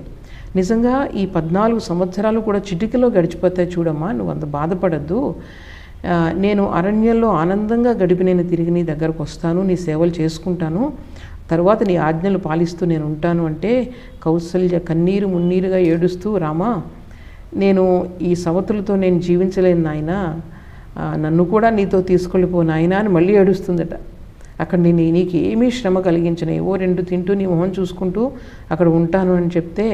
నిజంగా ఈ 14 సంవత్సరాలు కూడా చిటికలో గడిచిపోతాయి చూడమ్మా, నువ్వు అంత బాధపడద్దు. నేను అరణ్యంలో ఆనందంగా గడిపి నేను తిరిగి నీ దగ్గరకు వస్తాను, నీ సేవలు చేసుకుంటాను, తర్వాత నీ ఆజ్ఞలు పాలిస్తూ నేను ఉంటాను అంటే కౌసల్య కన్నీరు మున్నీరుగా ఏడుస్తూ, రామా నేను ఈ సవతులతో నేను జీవించలేను నాయనా, నన్ను కూడా నీతో తీసుకెళ్ళిపో నాయనా అని మళ్ళీ ఏడుస్తుందట. అక్కడ నీకు ఏమీ శ్రమ కలిగించను, ఏవో 2 తింటూ నీ మొహం చూసుకుంటూ అక్కడ ఉంటాను అని చెప్తే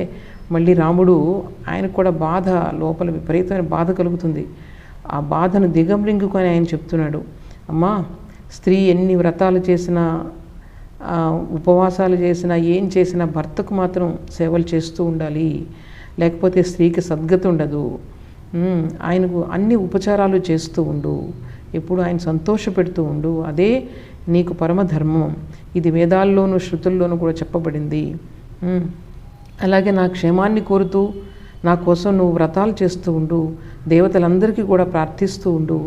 మళ్ళీ రాముడు, ఆయనకు కూడా బాధ, లోపల విపరీతమైన బాధ కలుగుతుంది. ఆ బాధను దిగంరింగుకొని ఆయన చెప్తున్నాడు, అమ్మా స్త్రీ ఎన్ని వ్రతాలు చేసినా, ఉపవాసాలు చేసినా, ఏం చేసినా భర్తకు మాత్రం సేవలు చేస్తూ ఉండాలి, లేకపోతే స్త్రీకి సద్గతి ఉండదు. ఆయనకు అన్ని ఉపచారాలు చేస్తూ ఉండు, ఎప్పుడు ఆయన సంతోషపెడుతూ ఉండు, అదే నీకు పరమధర్మం. ఇది వేదాల్లోనూ శృతుల్లోనూ కూడా చెప్పబడింది. అలాగే నా క్షేమాన్ని కోరుతూ నా కోసం నువ్వు వ్రతాలు చేస్తూ ఉండు, దేవతలందరికీ కూడా ప్రార్థిస్తూ ఉండు,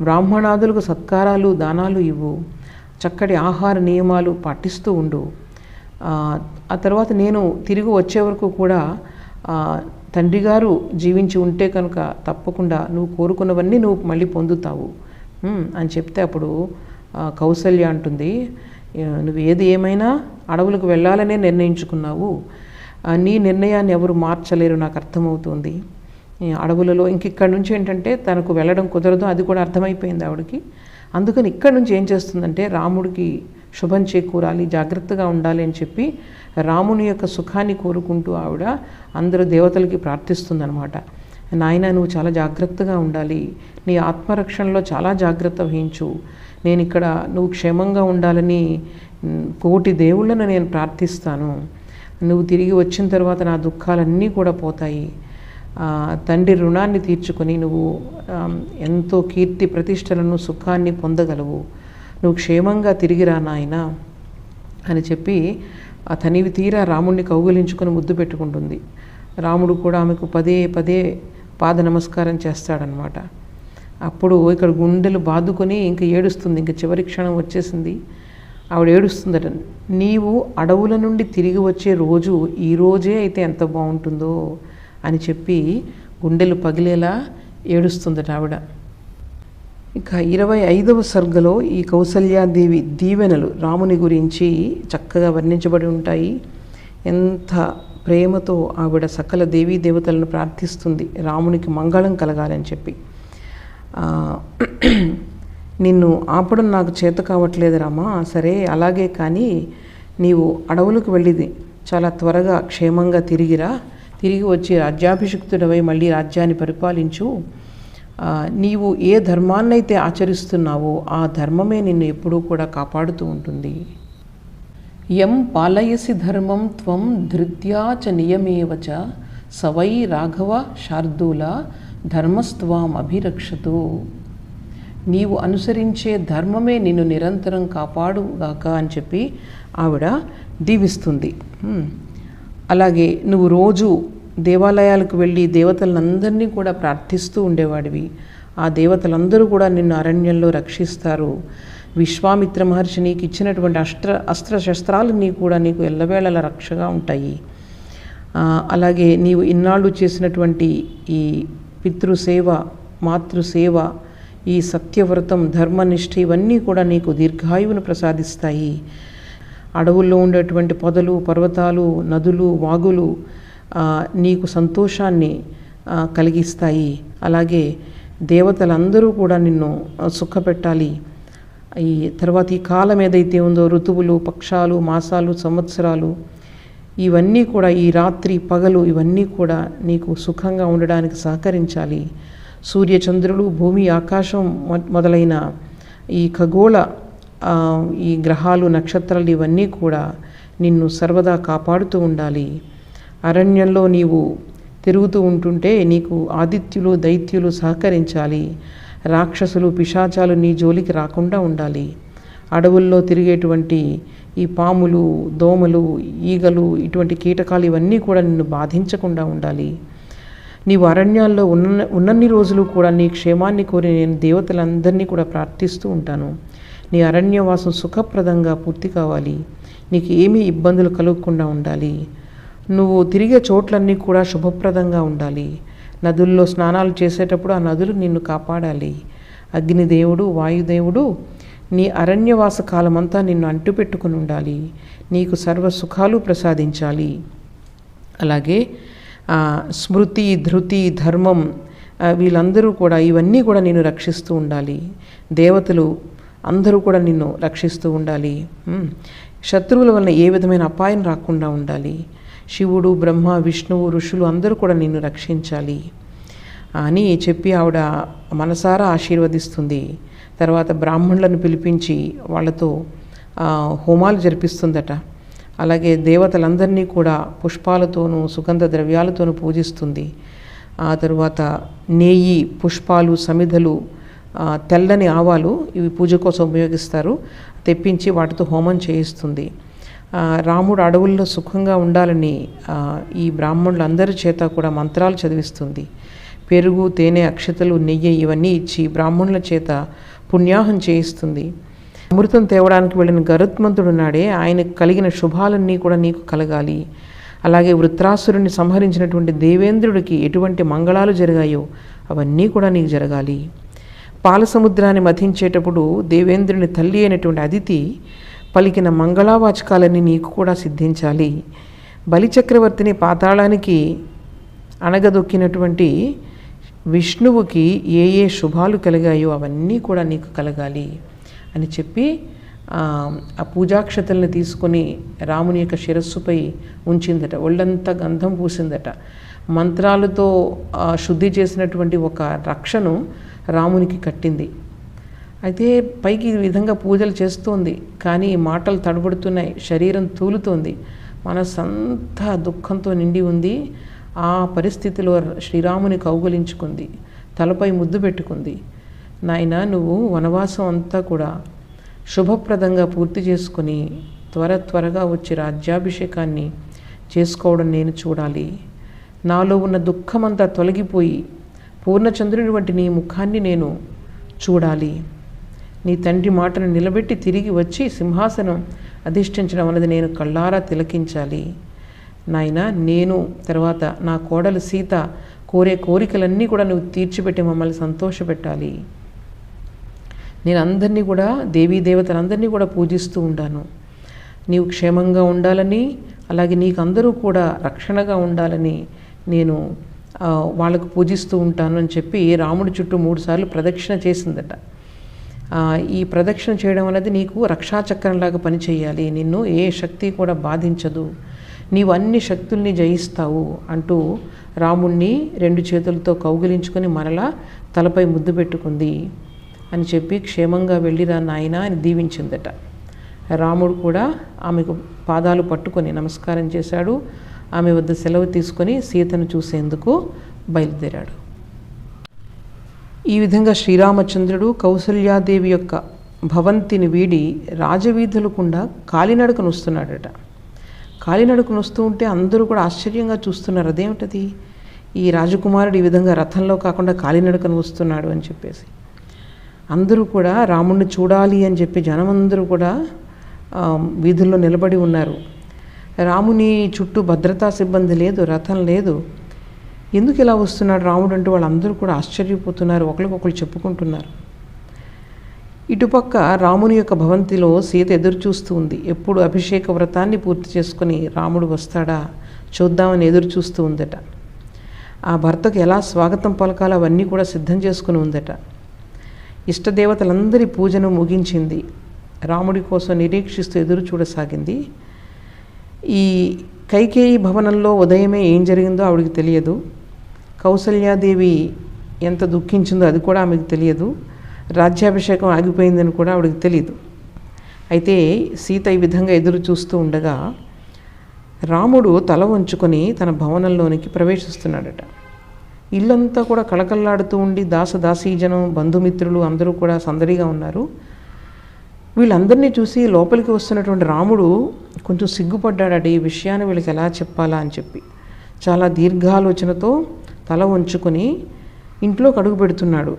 బ్రాహ్మణాదులకు సత్కారాలు దానాలు ఇవ్వు, చక్కటి ఆహార నియమాలు పాటిస్తూ ఉండు. ఆ తర్వాత నేను తిరిగి వచ్చే వరకు కూడా తండ్రి గారు జీవించి ఉంటే కనుక తప్పకుండా నువ్వు కోరుకున్నవన్నీ నువ్వు మళ్ళీ పొందుతావు అని చెప్తే అప్పుడు కౌసల్య అంటుంది, నువ్వు ఏది ఏమైనా అడవులకు వెళ్ళాలనే నిర్ణయించుకున్నావు, నీ నిర్ణయాన్ని ఎవరు మార్చలేరు, నాకు అర్థమవుతుంది. అడవులలో ఇక్కడి నుంచి ఏంటంటే తనకు వెళ్ళడం కుదరదు, అది కూడా అర్థమైపోయింది ఆవిడకి. అందుకని ఇక్కడి నుంచి ఏం చేస్తుందంటే రాముడికి శుభం చేకూరాలి, జాగ్రత్తగా ఉండాలి అని చెప్పి రాముని యొక్క సుఖాన్ని కోరుకుంటూ ఆవిడ అందరూ దేవతలకి ప్రార్థిస్తుందనమాట. నాయన నువ్వు చాలా జాగ్రత్తగా ఉండాలి, నీ ఆత్మరక్షణలో చాలా జాగ్రత్త వహించు, నేను ఇక్కడ నువ్వు క్షేమంగా ఉండాలని 1,000,000 దేవుళ్ళను నేను ప్రార్థిస్తాను, నువ్వు తిరిగి వచ్చిన తర్వాత నా దుఃఖాలన్నీ కూడా పోతాయి, తండ్రి రుణాన్ని తీర్చుకొని నువ్వు ఎంతో కీర్తి ప్రతిష్టలను సుఖాన్ని పొందగలవు, నువ్వు క్షేమంగా తిరిగిరా నాయన అని చెప్పి తనివి తీరా రాముడిని కౌగిలించుకొని ముద్దు పెట్టుకుంటుంది. రాముడు కూడా ఆమెకు పదే పదే పాద నమస్కారం చేస్తాడనమాట. అప్పుడు ఇక్కడ గుండెలు బాదుకొని ఇంకా ఏడుస్తుంది, ఇంకా చివరి క్షణం వచ్చేసింది. ఆవిడ ఏడుస్తుందట, నీవు అడవుల నుండి తిరిగి వచ్చే రోజు ఈ రోజే అయితే ఎంత బాగుంటుందో అని చెప్పి గుండెలు పగిలేలా ఏడుస్తుందట ఆవిడ. ఇక 25వ సర్గలో ఈ కౌసల్యాదేవి దీవెనలు రాముని గురించి చక్కగా వర్ణించబడి ఉంటాయి. ఎంత ప్రేమతో ఆవిడ సకల దేవీ దేవతలను ప్రార్థిస్తుంది రామునికి మంగళం కలగాలని చెప్పి. నిన్ను ఆపడం నాకు చేత కావట్లేదు రామా, సరే అలాగే, కానీ నీవు అడవులకు వెళ్ళిది చాలా త్వరగా క్షేమంగా తిరిగి వచ్చి రాజ్యాభిషిక్తుడవై మళ్ళీ రాజ్యాన్ని పరిపాలించు. నీవు ఏ ధర్మాన్నైతే ఆచరిస్తున్నావో ఆ ధర్మమే నిన్ను ఎప్పుడూ కూడా కాపాడుతూ ఉంటుంది. యం పాలయసి ధర్మం త్వం ధృత్యా చ నియమేవచ సవై రాఘవ శార్దూల ధర్మస్త్వాం అభిరక్షతు. నీవు అనుసరించే ధర్మమే నిన్ను నిరంతరం కాపాడుగాక అని చెప్పి ఆవిడ దీవిస్తుంది. అలాగే నువ్వు రోజు దేవాలయాలకు వెళ్ళి దేవతలందరినీ కూడా ప్రార్థిస్తూ ఉండేవాడివి. ఆ దేవతలందరూ కూడా నిన్ను అరణ్యంలో రక్షిస్తారు. విశ్వామిత్ర మహర్షి నీకు ఇచ్చినటువంటి అస్త్రశస్త్రాలన్నీ కూడా నీకు ఎల్లవేళలా రక్షగా ఉంటాయి. అలాగే నీవు ఇన్నాళ్ళు చేసినటువంటి ఈ పితృసేవ, మాతృసేవ, ఈ సత్యవ్రతం, ధర్మనిష్ఠ ఇవన్నీ కూడా నీకు దీర్ఘాయువును ప్రసాదిస్తాయి. అడవుల్లో ఉండేటువంటి పొదలు, పర్వతాలు, నదులు, వాగులు నీకు సంతోషాన్ని కలిగిస్తాయి. అలాగే దేవతలందరూ కూడా నిన్ను సుఖపెట్టాలి. ఈ తర్వాత ఈ కాలం ఏదైతే ఉందో, ఋతువులు, పక్షాలు, మాసాలు, సంవత్సరాలు, ఇవన్నీ కూడా, ఈ రాత్రి పగలు ఇవన్నీ కూడా నీకు సుఖంగా ఉండడానికి సహకరించాలి. సూర్యచంద్రులు, భూమి, ఆకాశం మొదలైన ఈ ఖగోళ ఈ గ్రహాలు, నక్షత్రాలు ఇవన్నీ కూడా నిన్ను సర్వదా కాపాడుతూ ఉండాలి. అరణ్యంలో నీవు తిరుగుతూ ఉంటుంటే నీకు ఆదిత్యులు, దైత్యులు సహకరించాలి. రాక్షసులు, పిశాచాలు నీ జోలికి రాకుండా ఉండాలి. అడవుల్లో తిరిగేటువంటి ఈ పాములు, దోమలు, ఈగలు, ఇటువంటి కీటకాలు ఇవన్నీ కూడా నిన్ను బాధించకుండా ఉండాలి. నీవు అరణ్యాల్లో ఉన్నన్ని రోజులు కూడా నీ క్షేమాన్ని కోరి నేను దేవతలందరినీ కూడా ప్రార్థిస్తూ ఉంటాను. నీ అరణ్యవాసం సుఖప్రదంగా పూర్తి కావాలి. నీకు ఏమీ ఇబ్బందులు కలగకుండా ఉండాలి. నువ్వు తిరిగే చోట్లన్నీ కూడా శుభప్రదంగా ఉండాలి. నదుల్లో స్నానాలు చేసేటప్పుడు ఆ నదులు నిన్ను కాపాడాలి. అగ్నిదేవుడు, వాయుదేవుడు నీ అరణ్యవాస కాలమంతా నిన్ను అంటుపెట్టుకుని ఉండాలి. నీకు సర్వ సుఖాలు ప్రసాదించాలి. అలాగే స్మృతి, ధృతి, ధర్మం వీళ్ళందరూ కూడా ఇవన్నీ కూడా నిన్ను రక్షిస్తూ ఉండాలి. దేవతలు అందరూ కూడా నిన్ను రక్షిస్తూ ఉండాలి. శత్రువుల వలన ఏ విధమైన అపాయం రాకుండా ఉండాలి. శివుడు, బ్రహ్మ, విష్ణువు, ఋషులు అందరూ కూడా నిన్ను రక్షించాలి అని చెప్పి ఆవిడ మనసారా ఆశీర్వదిస్తుంది. తర్వాత బ్రాహ్మణులను పిలిపించి వాళ్ళతో హోమాలు జరిపిస్తుందట. అలాగే దేవతలందరినీ కూడా పుష్పాలతోనూ సుగంధ ద్రవ్యాలతోనూ పూజిస్తుంది. ఆ తరువాత నేయి, పుష్పాలు, సమిధలు, తెల్లని ఆవాలు ఇవి పూజ కోసం ఉపయోగిస్తారు, తెప్పించి వాటితో హోమం చేయిస్తుంది. రాముడు అడవుల్లో సుఖంగా ఉండాలని ఈ బ్రాహ్మణులందరి చేత కూడా మంత్రాలు చదివిస్తుంది. పెరుగు, తేనె, అక్షతలు, నెయ్యి ఇవన్నీ ఇచ్చి బ్రాహ్మణుల చేత పుణ్యాహం చేయిస్తుంది. అమృతం తేవడానికి వెళ్ళిన గరుత్మంతుడు నాడే ఆయనకు కలిగిన శుభాలన్నీ కూడా నీకు కలగాలి. అలాగే వృత్రాసురుని సంహరించినటువంటి దేవేంద్రుడికి ఎటువంటి మంగళాలు జరిగాయో అవన్నీ కూడా నీకు జరగాలి. పాలసముద్రాన్ని మథించేటప్పుడు దేవేంద్రుని తల్లి అయినటువంటి అదితి పలికిన మంగళావాచకాలన్నీ నీకు కూడా సిద్ధించాలి. బలిచక్రవర్తిని పాతాళానికి అణగదొక్కినటువంటి విష్ణువుకి ఏ ఏ శుభాలు కలిగాయో అవన్నీ కూడా నీకు కలగాలి అని చెప్పి ఆ పూజాక్షతల్ని తీసుకొని రాముని యొక్క శిరస్సుపై ఉంచిందట. ఒళ్ళంతా గంధం పూసిందట. మంత్రాలతో శుద్ధి చేసినటువంటి ఒక రక్షను రామునికి కట్టింది. అయితే పైకి ఈ విధంగా పూజలు చేస్తోంది, కానీ మాటలు తడబడుతున్నాయి, శరీరం తూలుతోంది, మనసంతా దుఃఖంతో నిండి ఉంది. ఆ పరిస్థితిలో శ్రీరాముని కౌగులించుకుంది, తలపై ముద్దు పెట్టుకుంది. నాయన, నువ్వు వనవాసం అంతా కూడా శుభప్రదంగా పూర్తి చేసుకుని త్వరగా వచ్చి రాజ్యాభిషేకాన్ని చేసుకోవడం నేను చూడాలి. నాలో ఉన్న దుఃఖమంతా తొలగిపోయి పూర్ణచంద్రుని వంటి నీ ముఖాన్ని నేను చూడాలి. నీ తండ్రి మాటను నిలబెట్టి తిరిగి వచ్చి సింహాసనం అధిష్ఠించడం అన్నది నేను కళ్ళారా తిలకించాలి. నాయన, నేను తర్వాత నా కోడలు సీత కోరే కోరికలన్నీ కూడా నువ్వు తీర్చిపెట్టి మమ్మల్ని సంతోషపెట్టాలి. నేను అందరినీ కూడా, దేవీ దేవతలందరినీ కూడా పూజిస్తూ ఉండాను. నీవు క్షేమంగా ఉండాలని, అలాగే నీకు అందరూ కూడా రక్షణగా ఉండాలని నేను వాళ్ళకు పూజిస్తూ ఉంటాను అని చెప్పి రాముడి చుట్టూ 3 సార్లు ప్రదక్షిణ చేసిందట. ఈ ప్రదక్షిణ చేయడం అనేది నీకు రక్షాచక్రంలాగా పనిచేయాలి. నిన్ను ఏ శక్తి కూడా బాధించదు, నీవు అన్ని శక్తుల్ని జయిస్తావు అంటూ రాముణ్ణి 2 చేతులతో కౌగిలించుకొని మరలా తలపై ముద్దు పెట్టుకుంది అని చెప్పి క్షేమంగా వెళ్ళిరా నాయనా అని దీవించిందట. రాముడు కూడా ఆమెకు పాదాలు పట్టుకొని నమస్కారం చేశాడు. ఆమె వద్ద సెలవు తీసుకొని సీతను చూసేందుకు బయలుదేరాడు. ఈ విధంగా శ్రీరామచంద్రుడు కౌసల్యాదేవి యొక్క భవంతిని వీడి రాజవీధులకుండా కాలినడకను వస్తున్నాడట. కాలినడకను వస్తూ ఉంటే అందరూ కూడా ఆశ్చర్యంగా చూస్తున్నారు. అదేమిటది, ఈ రాజకుమారుడు ఈ విధంగా రథంలో కాకుండా కాలినడకను వస్తున్నాడు అని చెప్పేసి అందరూ కూడా రాముడిని చూడాలి అని చెప్పి జనమందరూ కూడా వీధుల్లో నిలబడి ఉన్నారు. రాముని చుట్టూ భద్రతా సిబ్బంది లేదు, రథం లేదు. ఎందుకు ఇలా వస్తున్నాడు రాముడు అంటూ వాళ్ళందరూ కూడా ఆశ్చర్యపోతున్నారు, ఒకరికొకరు చెప్పుకుంటున్నారు. ఇటుపక్క రాముని యొక్క భవంతిలో సీత ఎదురు చూస్తూ ఉంది. ఎప్పుడు అభిషేక వ్రతాన్ని పూర్తి చేసుకుని రాముడు వస్తాడా చూద్దామని ఎదురు చూస్తూ ఉందట. ఆ భర్తకు ఎలా స్వాగతం పలకాలో అవన్నీ కూడా సిద్ధం చేసుకుని ఉందట. ఇష్టదేవతలందరి పూజను ముగించింది. రాముడి కోసం నిరీక్షిస్తూ ఎదురు చూడసాగింది. ఈ కైకేయి భవనంలో ఉదయమే ఏం జరిగిందో ఆవిడికి తెలియదు. కౌసల్యాదేవి ఎంత దుఃఖించిందో అది కూడా ఆమెకు తెలియదు. రాజ్యాభిషేకం ఆగిపోయిందని కూడా ఆవిడకి తెలియదు. అయితే సీత ఈ విధంగా ఎదురు చూస్తూ ఉండగా రాముడు తల వంచుకొని తన భవనంలోనికి ప్రవేశిస్తున్నాడట. ఇల్లంతా కూడా కళకళలాడుతూ ఉండి దాసదాసీజనం బంధుమిత్రులు అందరూ కూడా సందడిగా ఉన్నారు. వీళ్ళందరినీ చూసి లోపలికి వస్తున్నటువంటి రాముడు కొంచెం సిగ్గుపడ్డాడట. ఈ విషయాన్ని వీళ్ళకి ఎలా చెప్పాలా అని చెప్పి చాలా దీర్ఘాలోచనతో తల వంచుకొని ఇంట్లోకి అడుగు పెడుతున్నాడు.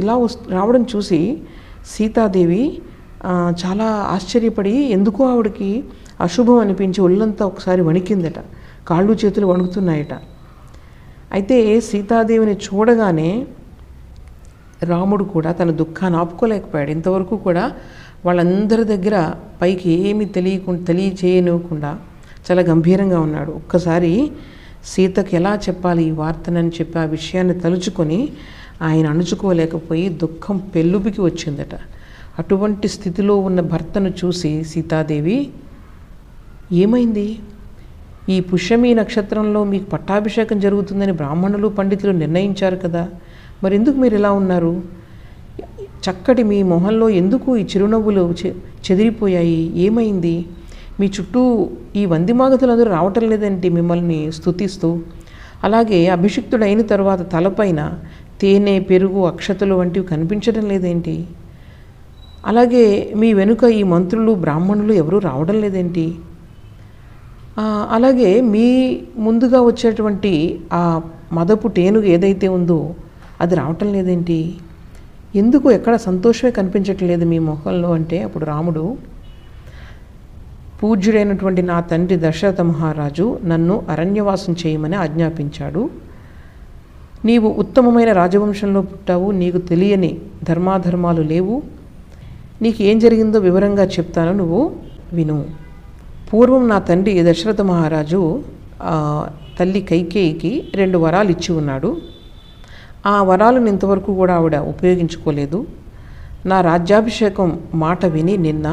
ఇలా రావడం చూసి సీతాదేవి చాలా ఆశ్చర్యపడి ఎందుకో ఆవిడకి అశుభం అనిపించి ఒళ్ళంతా ఒకసారి వణికిందట, కాళ్ళు చేతులు వణుకుతున్నాయట. అయితే సీతాదేవిని చూడగానే రాముడు కూడా తన దుఃఖాన్ని ఆపుకోలేకపోయాడు. ఇంతవరకు కూడా వాళ్ళందరి దగ్గర పైకి ఏమీ తెలియచేయనివ్వకుండా చాలా గంభీరంగా ఉన్నాడు. ఒక్కసారి సీతకి ఎలా చెప్పాలి ఈ వార్తనని చెప్పి ఆ విషయాన్ని తలుచుకొని ఆయన అణుచుకోలేకపోయి దుఃఖం పెళ్ళుబికి వచ్చిందట. అటువంటి స్థితిలో ఉన్న భర్తను చూసి సీతాదేవి, ఏమైంది, ఈ పుష్యమి నక్షత్రంలో మీకు పట్టాభిషేకం జరుగుతుందని బ్రాహ్మణులు పండితులు నిర్ణయించారు కదా, మరి ఎందుకు మీరు ఇలా ఉన్నారు? చక్కటి మీ మొహంలో ఎందుకు ఈ చిరునవ్వులు చెదిరిపోయాయి? ఏమైంది? మీ చుట్టూ ఈ వందిమాగతులందరూ రావటం లేదంటే మిమ్మల్ని స్తుతిస్తూ, అలాగే అభిషిక్తుడైన తర్వాత తలపైన తేనె పెరుగు అక్షతలు వంటివి కనిపించడం లేదేంటి? అలాగే మీ వెనుక ఈ మంత్రులు బ్రాహ్మణులు ఎవరూ రావడం లేదేంటి? అలాగే మీ ముందుగా వచ్చేటువంటి ఆ మదపు టేనుగు ఏదైతే ఉందో అది రావటం లేదేంటి? ఎందుకు ఎక్కడ సంతోషమే కనిపించట్లేదు మీ మొహంలో అంటే అప్పుడు రాముడు, పూజ్యుడైనటువంటి నా తండ్రి దశరథ మహారాజు నన్ను అరణ్యవాసం చేయమని ఆజ్ఞాపించాడు. నీవు ఉత్తమమైన రాజవంశంలో పుట్టావు, నీకు తెలియని ధర్మాధర్మాలు లేవు. నీకు ఏం జరిగిందో వివరంగా చెప్తాను, నువ్వు విను. పూర్వం నా తండ్రి దశరథ మహారాజు తల్లి కైకేయికి 2 వరాలు ఇచ్చి ఉన్నాడు. ఆ వరాలను ఇంతవరకు కూడా ఆవిడ ఉపయోగించుకోలేదు. నా రాజ్యాభిషేకం మాట విని నిన్న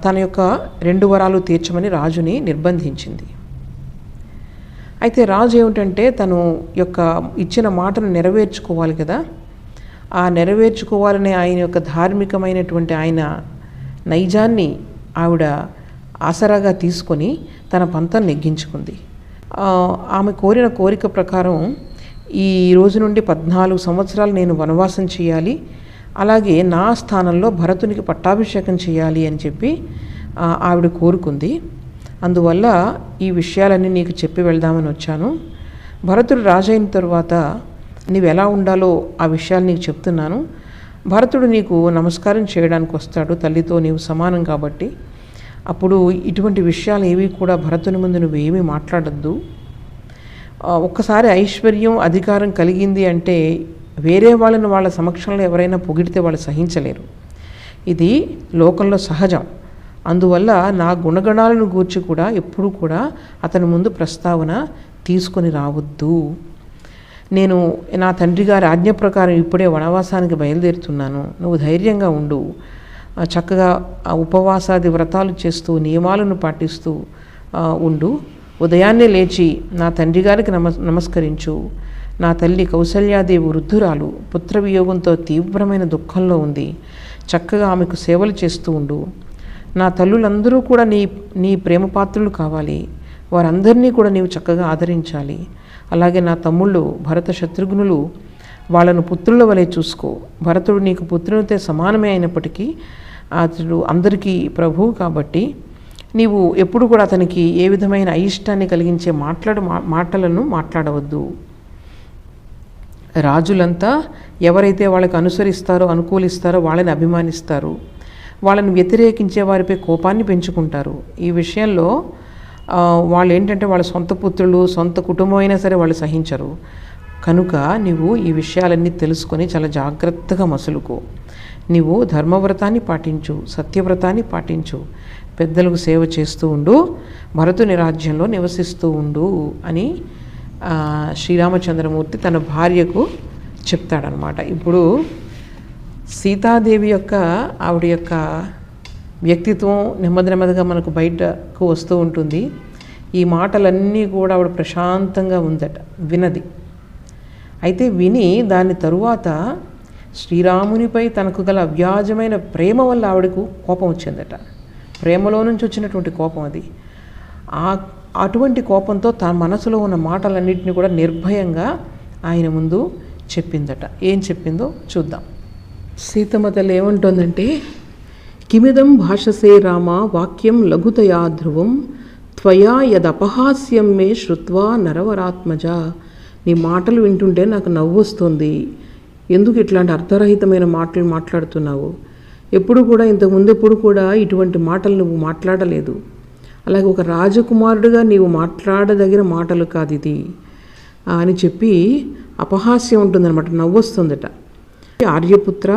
తన యొక్క 2 వరాలు తీర్చమని రాజుని నిర్బంధించింది. అయితే రాజు ఏమిటంటే తను యొక్క ఇచ్చిన మాటను నెరవేర్చుకోవాలి కదా, ఆ నెరవేర్చుకోవాలనే ఆయన యొక్క ధార్మికమైనటువంటి ఆయన నైజాన్ని ఆవిడ ఆసరాగా తీసుకొని తన పంతం నెగ్గించుకుంది. ఆమె కోరిన కోరిక ప్రకారం ఈ రోజు నుండి 14 సంవత్సరాలు నేను వనవాసం చేయాలి, అలాగే నా స్థానంలో భరతునికి పట్టాభిషేకం చేయాలి అని చెప్పి ఆవిడ కోరుకుంది. అందువల్ల ఈ విషయాలన్నీ నీకు చెప్పి వెళ్దామని వచ్చాను. భరతుడు రాజైన తర్వాత నీవు ఎలా ఉండాలో ఆ విషయాలు నీకు చెప్తున్నాను. భరతుడు నీకు నమస్కారం చేయడానికి వస్తాడు, తల్లితో నీవు సమానం కాబట్టి. అప్పుడు ఇటువంటి విషయాలు ఏవి కూడా భరతుని ముందు నువ్వు ఏమీ మాట్లాడద్దు. ఒక్కసారి ఐశ్వర్యం అధికారం కలిగింది అంటే వేరే వాళ్ళని వాళ్ళ సమక్షంలో ఎవరైనా పొగిడితే వాళ్ళు సహించలేరు. ఇది లోకంలో సహజం. అందువల్ల నా గుణగణాలను గూర్చి కూడా ఎప్పుడు కూడా అతని ముందు ప్రస్తావన తీసుకొని రావద్దు. నేను నా తండ్రి గారి ఆజ్ఞ ప్రకారం ఇప్పుడే వనవాసానికి బయలుదేరుతున్నాను, నువ్వు ధైర్యంగా ఉండు, చక్కగా ఉపవాసాది వ్రతాలు చేస్తూ నియమాలను పాటిస్తూ ఉండు. ఉదయాన్నే లేచి నా తండ్రి గారికి నమస్కరించు. నా తల్లి కౌసల్యాదేవి వృద్ధురాలు, పుత్రవియోగంతో తీవ్రమైన దుఃఖంలో ఉంది. చక్కగా ఆమెకు సేవలు చేస్తూ ఉండు. నా తల్లులందరూ కూడా నీ ప్రేమపాత్రులు కావాలి, వారందరినీ కూడా నీవు చక్కగా ఆదరించాలి. అలాగే నా తమ్ముళ్ళు భరత శత్రుఘ్నులు వాళ్ళను పుత్రుల వలె చూసుకో. భరతుడు నీకు పుత్రునితో సమానమే అయినప్పటికీ అతడు అందరికీ ప్రభువు కాబట్టి నీవు ఎప్పుడు కూడా అతనికి ఏ విధమైన అయిష్టాన్ని కలిగించే మాటలను మాట్లాడవద్దు. రాజులంతా ఎవరైతే వాళ్ళకి అనుసరిస్తారో అనుకూలిస్తారో వాళ్ళని అభిమానిస్తారు, వాళ్ళని వ్యతిరేకించే వారిపై కోపాన్ని పెంచుకుంటారు. ఈ విషయంలో వాళ్ళు ఏంటంటే వాళ్ళ సొంత పుత్రులు సొంత కుటుంబం అయినా సరే వాళ్ళు సహించరు. కనుక నీవు ఈ విషయాలన్నీ తెలుసుకొని చాలా జాగ్రత్తగా మసులుకో. నీవు ధర్మవ్రతాన్ని పాటించు, సత్యవ్రతాన్ని పాటించు, పెద్దలకు సేవ చేస్తూ ఉండు, భరతుని రాజ్యంలో నివసిస్తూ ఉండు అని శ్రీరామచంద్రమూర్తి తన భార్యకు చెప్తాడనమాట. ఇప్పుడు సీతాదేవి ఆవిడ యొక్క వ్యక్తిత్వం నెమ్మదిగా మనకు బయటకు వస్తూ ఉంటుంది. ఈ మాటలన్నీ కూడా ఆవిడ ప్రశాంతంగా ఉందట, వినది. అయితే విని దాని తరువాత శ్రీరామునిపై తనకు గల అవ్యాజమైన ప్రేమ వల్ల ఆవిడకు కోపం వచ్చిందట. ప్రేమలో నుంచి వచ్చినటువంటి కోపం అది. అటువంటి కోపంతో తన మనసులో ఉన్న మాటలన్నింటినీ కూడా నిర్భయంగా ఆయన ముందు చెప్పిందట. ఏం చెప్పిందో చూద్దాం. సీతమ్మ తల్లి ఏమంటోందంటే, కిమిదం భాషసే రామ వాక్యం లఘుతయా ధ్రువం త్వయా యదపహాస్యం మే శ్రుత్వా నరవరాత్మజ. నీ మాటలు వింటుంటే నాకు నవ్వు వస్తుంది. ఎందుకు ఇట్లాంటి అర్థరహితమైన మాటలు మాట్లాడుతున్నావు? ఎప్పుడు కూడా ఇంతకుముందెప్పుడు కూడా ఇటువంటి మాటలు నువ్వు మాట్లాడలేదు. అలాగే ఒక రాజకుమారుడిగా నీవు మాట్లాడదగిన మాటలు కాదు ఇది అని చెప్పి అపహాస్యం ఉంటుందన్నమాట, నవ్వు వస్తుందట. ఆర్యపుత్ర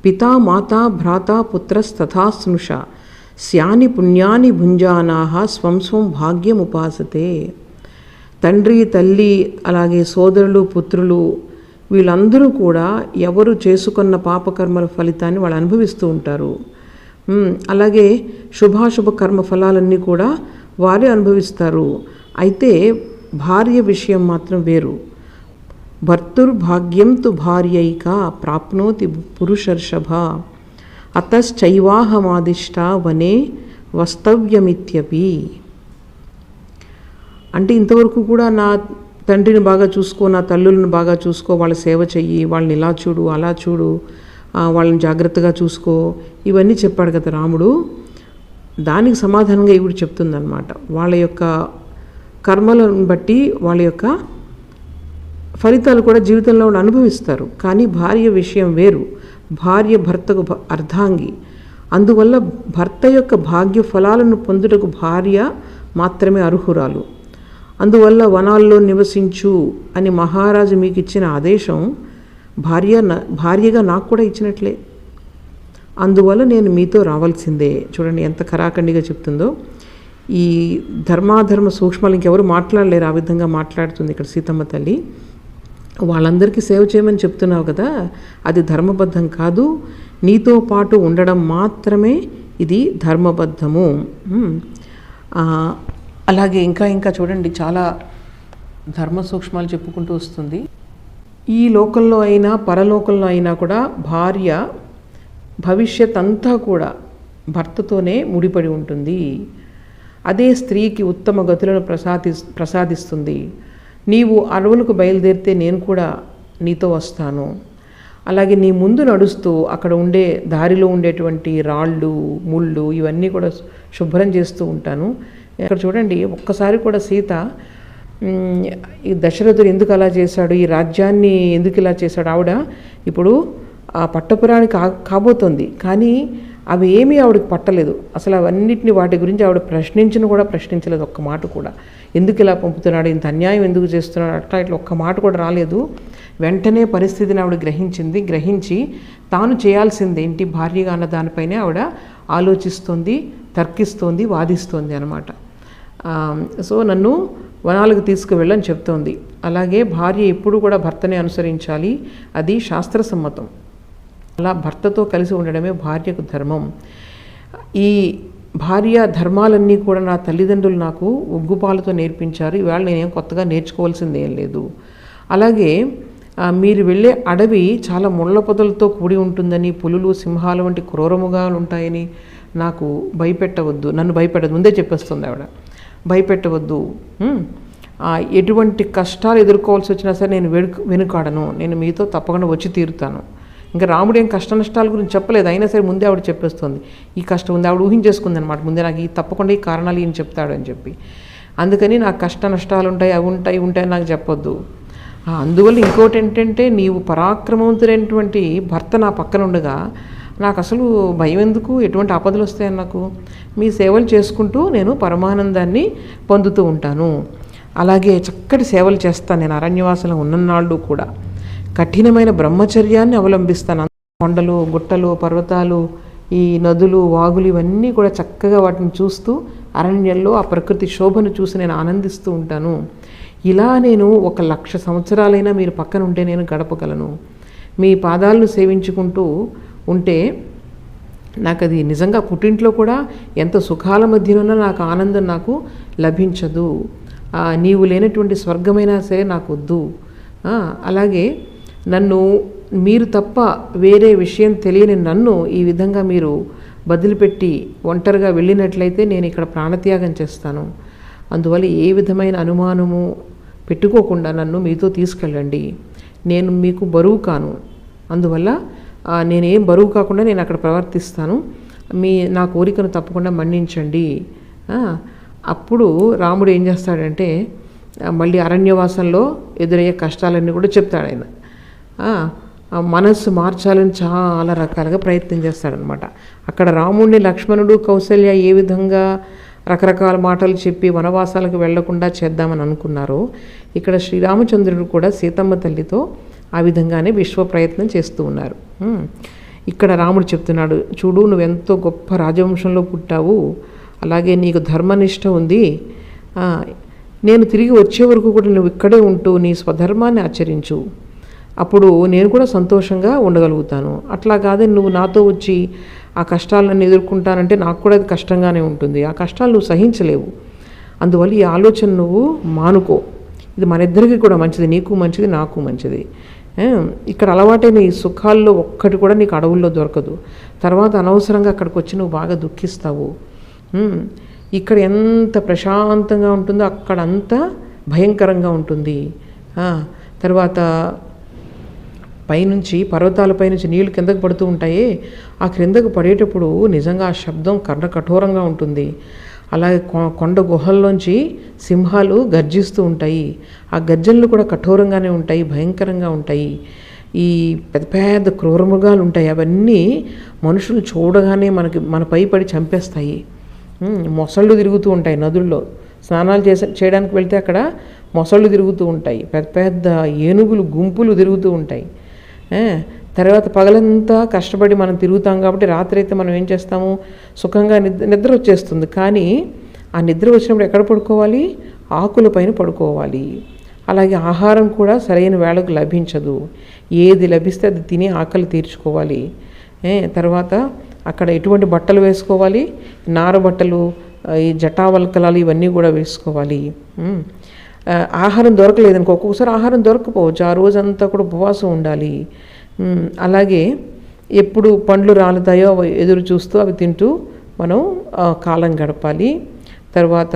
పితా మాతా భ్రాతా పుత్రస్తథా స్నుష స్యాని పుణ్యాని భుంజానాహ స్వం స్వం భాగ్యం ఉపాసతే. తండ్రి తల్లి అలాగే సోదరులు పుత్రులు వీళ్ళందరూ కూడా ఎవరు చేసుకున్న పాపకర్మల ఫలితాన్ని వాళ్ళు అనుభవిస్తూ ఉంటారు. అలాగే శుభాశుభ కర్మ ఫలాలన్నీ కూడా వారే అనుభవిస్తారు. అయితే భార్య విషయం మాత్రం వేరు. భర్తుర్భాగ్యం తు భార్యైక ప్రాప్నోతి పురుషర్షభ అతశ్చైవాహమాదిష్ట వనే వస్తవ్యమిత్యపి. అంటే ఇంతవరకు కూడా నా తండ్రిని బాగా చూసుకో, నా తల్లులను బాగా చూసుకో, వాళ్ళ సేవ చెయ్యి, వాళ్ళని ఇలా చూడు అలా చూడు, వాళ్ళని జాగ్రత్తగా చూసుకో, ఇవన్నీ చెప్పాడు కదా రాముడు. దానికి సమాధానంగా ఈవిడ చెప్తుందన్నమాట. వాళ్ళ యొక్క కర్మలను బట్టి వాళ్ళ యొక్క ఫలితాలు కూడా జీవితంలో అనుభవిస్తారు. కానీ భార్య విషయం వేరు. భార్య భర్తకు అర్ధాంగి. అందువల్ల భర్త యొక్క భాగ్య ఫలాలను పొందుటకు భార్య మాత్రమే అర్హురాలు. అందువల్ల వనాల్లో నివసించు అని మహారాజు మీకు ఇచ్చిన ఆదేశం భార్యగా నాకు కూడా ఇచ్చినట్లే. అందువల్ల నేను మీతో రావాల్సిందే. చూడండి ఎంత ఖరాఖండిగా చెప్తుందో. ఈ ధర్మాధర్మ సూక్ష్మాలు ఇంకెవరు మాట్లాడలేరు, ఆ విధంగా మాట్లాడుతుంది ఇక్కడ సీతమ్మ తల్లి. వాళ్ళందరికీ సేవ చేయమని చెప్తున్నావు కదా, అది ధర్మబద్ధం కాదు, నీతో పాటు ఉండడం మాత్రమే ఇది ధర్మబద్ధము. అలాగే ఇంకా చూడండి చాలా ధర్మ సూక్ష్మాలు చెప్పుకుంటూ వస్తుంది. ఈ లోకంలో అయినా పరలోకంలో అయినా కూడా భార్య భవిష్యత్ అంతా కూడా భర్తతోనే ముడిపడి ఉంటుంది. అదే స్త్రీకి ఉత్తమ గతులను ప్రసాదిస్తుంది. నీవు అడవులకు బయలుదేరితే నేను కూడా నీతో వస్తాను. అలాగే నీ ముందు నడుస్తూ అక్కడ ఉండే దారిలో ఉండేటువంటి రాళ్ళు ముళ్ళు ఇవన్నీ కూడా శుభ్రం చేస్తూ ఉంటాను. ఇక్కడ చూడండి, ఒక్కసారి కూడా సీత ఈ దశరథుడు ఎందుకు అలా చేశాడు, ఈ రాజ్యాన్ని ఎందుకు ఇలా చేశాడు, ఆవిడ ఇప్పుడు ఆ పట్టపురాణి కాబోతుంది. కానీ అవి ఏమీ ఆవిడకి పట్టలేదు. అసలు అవన్నిటిని వాటి గురించి ఆవిడ ప్రశ్నించలేదు ఒక్క మాట కూడా. ఎందుకు ఇలా పంపుతున్నాడు, ఇంత అన్యాయం ఎందుకు చేస్తున్నాడు, ఇట్లా ఒక్క మాట కూడా రాలేదు. వెంటనే పరిస్థితిని ఆవిడ గ్రహించి తాను చేయాల్సింది ఏంటి భార్యగా అన్న దానిపైనే ఆవిడ ఆలోచిస్తోంది, తర్కిస్తోంది, వాదిస్తోంది అనమాట. సో నన్ను వనాలకు తీసుకువెళ్ళని చెప్తోంది. అలాగే భార్య ఎప్పుడు కూడా భర్తనే అనుసరించాలి, అది శాస్త్రసమ్మతం. అలా భర్తతో కలిసి ఉండడమే భార్యకు ధర్మం. ఈ భార్య ధర్మాలన్నీ కూడా నా తల్లిదండ్రులు నాకు ఉగ్గుపాలతో నేర్పించారు. ఇవాళ నేనేం కొత్తగా నేర్చుకోవాల్సింది ఏం లేదు. అలాగే మీరు వెళ్ళే అడవి చాలా ముళ్ళ పొదలతో కూడి ఉంటుందని, పులులు సింహాలు వంటి క్రూరముగాలు ఉంటాయని నాకు భయపెట్టవద్దు, నన్ను భయపెట్టదు, ముందే చెప్పేస్తుంది ఆవిడ. భయపెట్టవద్దు. ఎటువంటి కష్టాలు ఎదుర్కోవాల్సి వచ్చినా సరే నేను వెనుకాడను, నేను మీతో తప్పకుండా వచ్చి తీరుతాను. ఇంకా రాముడు ఏం కష్ట నష్టాల గురించి చెప్పలేదు, అయినా సరే ముందే ఆవిడ చెప్పేస్తుంది ఈ కష్టం ఉంది. ఆవిడ ఊహించేసుకుంది అనమాట ముందే, నాకు ఈ తప్పకుండా ఈ కారణాలు ఈయన చెప్తాడు అని చెప్పి. అందుకని నాకు కష్ట నష్టాలు ఉంటాయి, అవి ఉంటాయి నాకు చెప్పొద్దు. అందువల్ల ఇంకోటి ఏంటంటే, నీవు పరాక్రమవంతుడైనటువంటి భర్త నా పక్కన ఉండగా నాకు అసలు భయం ఎందుకు, ఎటువంటి ఆపదలు వస్తాయని నాకు. మీ సేవలు చేసుకుంటూ నేను పరమానందాన్ని పొందుతూ ఉంటాను. అలాగే చక్కటి సేవలు చేస్తాను నేను అరణ్యవాసంలో ఉన్ననాళ్ళు కూడా. కఠినమైన బ్రహ్మచర్యాన్ని అవలంబిస్తాను. కొండలు, గుట్టలు, పర్వతాలు, ఈ నదులు, వాగులు ఇవన్నీ కూడా చక్కగా వాటిని చూస్తూ అరణ్యంలో ఆ ప్రకృతి శోభను చూసి నేను ఆనందిస్తూ ఉంటాను. ఇలా నేను 1,00,000 సంవత్సరాలైనా మీరు పక్కన ఉంటే నేను గడపగలను. మీ పాదాలను సేవించుకుంటూ ఉంటే నాకు అది నిజంగా పుట్టింట్లో కూడా ఎంత సుఖాల మధ్యనున్నా నాకు ఆనందం నాకు లభించదు. నీవు లేనటువంటి స్వర్గమైనా సరే నాకు వద్దు. అలాగే నన్ను మీరు తప్ప వేరే విషయం తెలియని నన్ను ఈ విధంగా మీరు బదిలిపెట్టి ఒంటరిగా వెళ్ళినట్లయితే నేను ఇక్కడ ప్రాణత్యాగం చేస్తాను. అందువల్ల ఏ విధమైన అనుమానము పెట్టుకోకుండా నన్ను మీతో తీసుకెళ్ళండి. నేను మీకు బరువు కాను, అందువల్ల నేనేం బరువు కాకుండా నేను అక్కడ ప్రవర్తిస్తాను. నా కోరికను తప్పకుండా మన్నించండి. అప్పుడు రాముడు ఏం చేస్తాడంటే మళ్ళీ అరణ్యవాసంలో ఎదురయ్యే కష్టాలన్నీ కూడా చెప్తాడు ఆయన. మనస్సు మార్చాలని చాలా రకాలుగా ప్రయత్నం చేస్తాడనమాట. అక్కడ రాముడిని లక్ష్మణుడు, కౌసల్య ఏ విధంగా రకరకాల మాటలు చెప్పి వనవాసాలకు వెళ్లకుండా చేద్దామని అనుకున్నారో, ఇక్కడ శ్రీరామచంద్రుడు కూడా సీతమ్మ తల్లితో ఆ విధంగానే విశ్వ ప్రయత్నం చేస్తూ ఉన్నారు. ఇక్కడ రాముడు చెప్తున్నాడు, చూడు నువ్వెంతో గొప్ప రాజవంశంలో పుట్టావు, అలాగే నీకు ధర్మనిష్ట ఉంది. నేను తిరిగి వచ్చే వరకు కూడా నువ్వు ఇక్కడే ఉంటూ నీ స్వధర్మాన్ని ఆచరించు, అప్పుడు నేను కూడా సంతోషంగా ఉండగలుగుతాను. అట్లా కాదని నువ్వు నాతో వచ్చి ఆ కష్టాలను ఎదుర్కొంటానంటే నాకు కూడా అది కష్టంగానే ఉంటుంది. ఆ కష్టాలు నువ్వు సహించలేవు. అందువల్ల ఈ ఆలోచన నువ్వు మానుకో. ఇది మన ఇద్దరికి కూడా మంచిది, నీకు మంచిది, నాకు మంచిది. ఇక్కడ అలవాటైన ఈ సుఖాల్లో ఒక్కటి కూడా నీకు అడవుల్లో దొరకదు. తర్వాత అనవసరంగా అక్కడికి వచ్చి నువ్వు బాగా దుఃఖిస్తావు. ఇక్కడ ఎంత ప్రశాంతంగా ఉంటుందో అక్కడ అంత భయంకరంగా ఉంటుంది. తర్వాత పైనుంచి పర్వతాలపై నుంచి నీళ్లు కిందకు పడుతూ ఉంటాయి. ఆ క్రిందకు పడేటప్పుడు నిజంగా ఆ శబ్దం కర్ణ కఠోరంగా ఉంటుంది. అలాగే కొండ గుహల్లోంచి సింహాలు గర్జిస్తూ ఉంటాయి. ఆ గర్జనలు కూడా కఠోరంగానే ఉంటాయి, భయంకరంగా ఉంటాయి. ఈ పెద్ద పెద్ద క్రూరమృగాలు ఉంటాయి, అవన్నీ మనుషులు చూడగానే మన పై పడి చంపేస్తాయి. మొసళ్ళు తిరుగుతూ ఉంటాయి నదుల్లో. స్నానాలు చేయడానికి వెళ్తే అక్కడ మొసళ్ళు తిరుగుతూ ఉంటాయి, పెద్ద పెద్ద ఏనుగులు గుంపులు తిరుగుతూ ఉంటాయి. తర్వాత పగలంతా కష్టపడి మనం తిరుగుతాం కాబట్టి రాత్రి అయితే మనం ఏం చేస్తాము, సుఖంగా నిద్ర వచ్చేస్తుంది. కానీ ఆ నిద్ర వచ్చినప్పుడు ఎక్కడ పడుకోవాలి, ఆకుల పైన పడుకోవాలి. అలాగే ఆహారం కూడా సరైన వేళకు లభించదు. ఏది లభిస్తే అది తిని ఆకలి తీర్చుకోవాలి. తర్వాత అక్కడ ఎటువంటి బట్టలు వేసుకోవాలి, నార బట్టలు, ఈ జటావల్కలాలు ఇవన్నీ కూడా వేసుకోవాలి. ఆహారం దొరకలేదనుకో, ఒక్కొక్కసారి ఆహారం దొరకపోవచ్చు, ఆ రోజంతా కూడా ఉపవాసం ఉండాలి. అలాగే ఎప్పుడు పండ్లు రాలుతాయో అవి ఎదురు చూస్తూ అవి తింటూ మనం కాలం గడపాలి. తర్వాత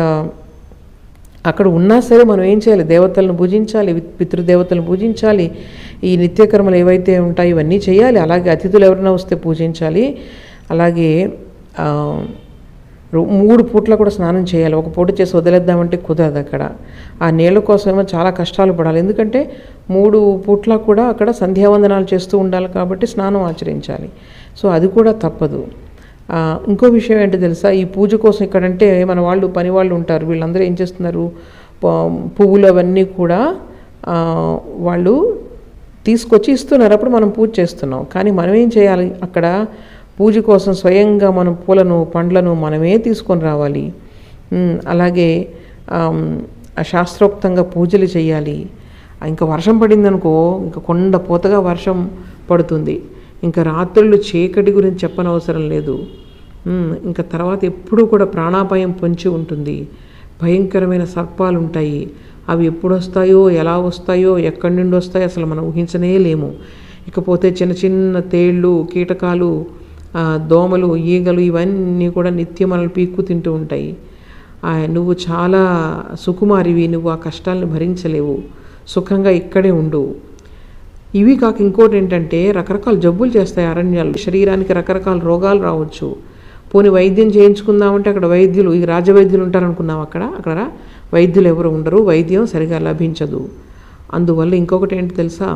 అక్కడ ఉన్నా సరే మనం ఏం చేయాలి, దేవతలను పూజించాలి, పితృదేవతలను పూజించాలి, ఈ నిత్యకర్మలు ఏవైతే ఉంటాయో ఇవన్నీ చేయాలి. అలాగే అతిథులు ఎవరైనా వస్తే పూజించాలి. అలాగే 3 పూట్ల కూడా స్నానం చేయాలి. ఒక పూట చేసి వదిలేద్దామంటే కుదరదు. అక్కడ ఆ నీళ్ళ కోసమేమో చాలా కష్టాలు పడాలి. ఎందుకంటే 3 పూట్ల కూడా అక్కడ సంధ్యావందనాలు చేస్తూ ఉండాలి కాబట్టి స్నానం ఆచరించాలి. సో అది కూడా తప్పదు. ఇంకో విషయం ఏంటో తెలుసా, ఈ పూజ కోసం ఇక్కడంటే మన వాళ్ళు పని వాళ్ళు ఉంటారు, వీళ్ళందరూ ఏం చేస్తున్నారు, పువ్వులు అవన్నీ కూడా వాళ్ళు తీసుకొచ్చి ఇస్తున్నారు, అప్పుడు మనం పూజ చేస్తున్నాం. కానీ మనం ఏం చేయాలి, అక్కడ పూజ కోసం స్వయంగా మనం పూలను పండ్లను మనమే తీసుకొని రావాలి. అలాగే శాస్త్రోక్తంగా పూజలు చేయాలి. ఇంకా వర్షం పడిందనుకో, ఇంకా కొండ పోతగా వర్షం పడుతుంది. ఇంకా రాత్రుళ్ళు చీకటి గురించి చెప్పనవసరం లేదు. ఇంకా తర్వాత ఎప్పుడూ కూడా ప్రాణాపాయం పొంచి ఉంటుంది. భయంకరమైన సర్పాలు ఉంటాయి. అవి ఎప్పుడు వస్తాయో, ఎలా వస్తాయో, ఎక్కడి నుండి వస్తాయో అసలు మనం ఊహించనే లేము. ఇకపోతే చిన్న చిన్న తేళ్ళు, కీటకాలు, దోమలు, ఈగలు ఇవన్నీ కూడా నిత్యం మనల్ని పీక్కు తింటూ ఉంటాయి. నువ్వు చాలా సుకుమారివి, నువ్వు ఆ కష్టాలను భరించలేవు, సుఖంగా ఇక్కడే ఉండు. ఇవి కాక ఇంకోటి ఏంటంటే రకరకాల జబ్బులు చేస్తాయి అరణ్యాలు, శరీరానికి రకరకాల రోగాలు రావచ్చు. పోనీ వైద్యం చేయించుకుందామంటే అక్కడ వైద్యులు, ఈ రాజవైద్యులు ఉంటారనుకున్నాం, అక్కడ వైద్యులు ఎవరు ఉండరు, వైద్యం సరిగా లభించదు. అందువల్ల ఇంకొకటి ఏంటి తెలుసా,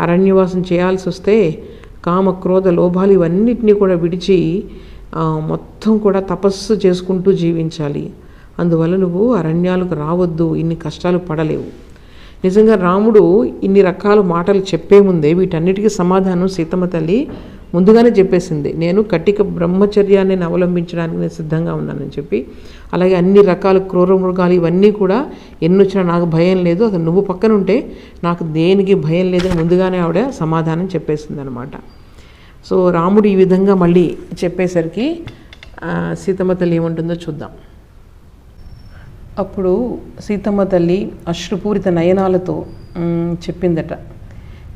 అరణ్యవాసం చేయాల్సి వస్తే కామ క్రోధ లోభాలు ఇవన్నిటినీ కూడా విడిచి మొత్తం కూడా తపస్సు చేసుకుంటూ జీవించాలి. అందువల్ల నువ్వు అరణ్యాలకు రావద్దు, ఇన్ని కష్టాలు పడలేవు. నిజంగా రాముడు ఇన్ని రకాల మాటలు చెప్పే ముందే వీటన్నిటికీ సమాధానం సీతమ్మ తల్లి ముందుగానే చెప్పేసింది. నేను కట్టిక బ్రహ్మచర్యాన్ని అవలంబించడానికి నేను సిద్ధంగా ఉన్నానని చెప్పి, అలాగే అన్ని రకాల క్రూర మృగాలు ఇవన్నీ కూడా ఎన్నొచ్చినా నాకు భయం లేదు, అసలు నువ్వు పక్కన ఉంటే నాకు దేనికి భయం లేదని ముందుగానే ఆవిడ సమాధానం చెప్పేసింది అనమాట. సో రాముడు ఈ విధంగా మళ్ళీ చెప్పేసరికి సీతమ్మ తల్లి ఏమంటుందో చూద్దాం. అప్పుడు సీతమ్మ తల్లి అశ్రుపూరిత నయనాలతో చెప్పిందట,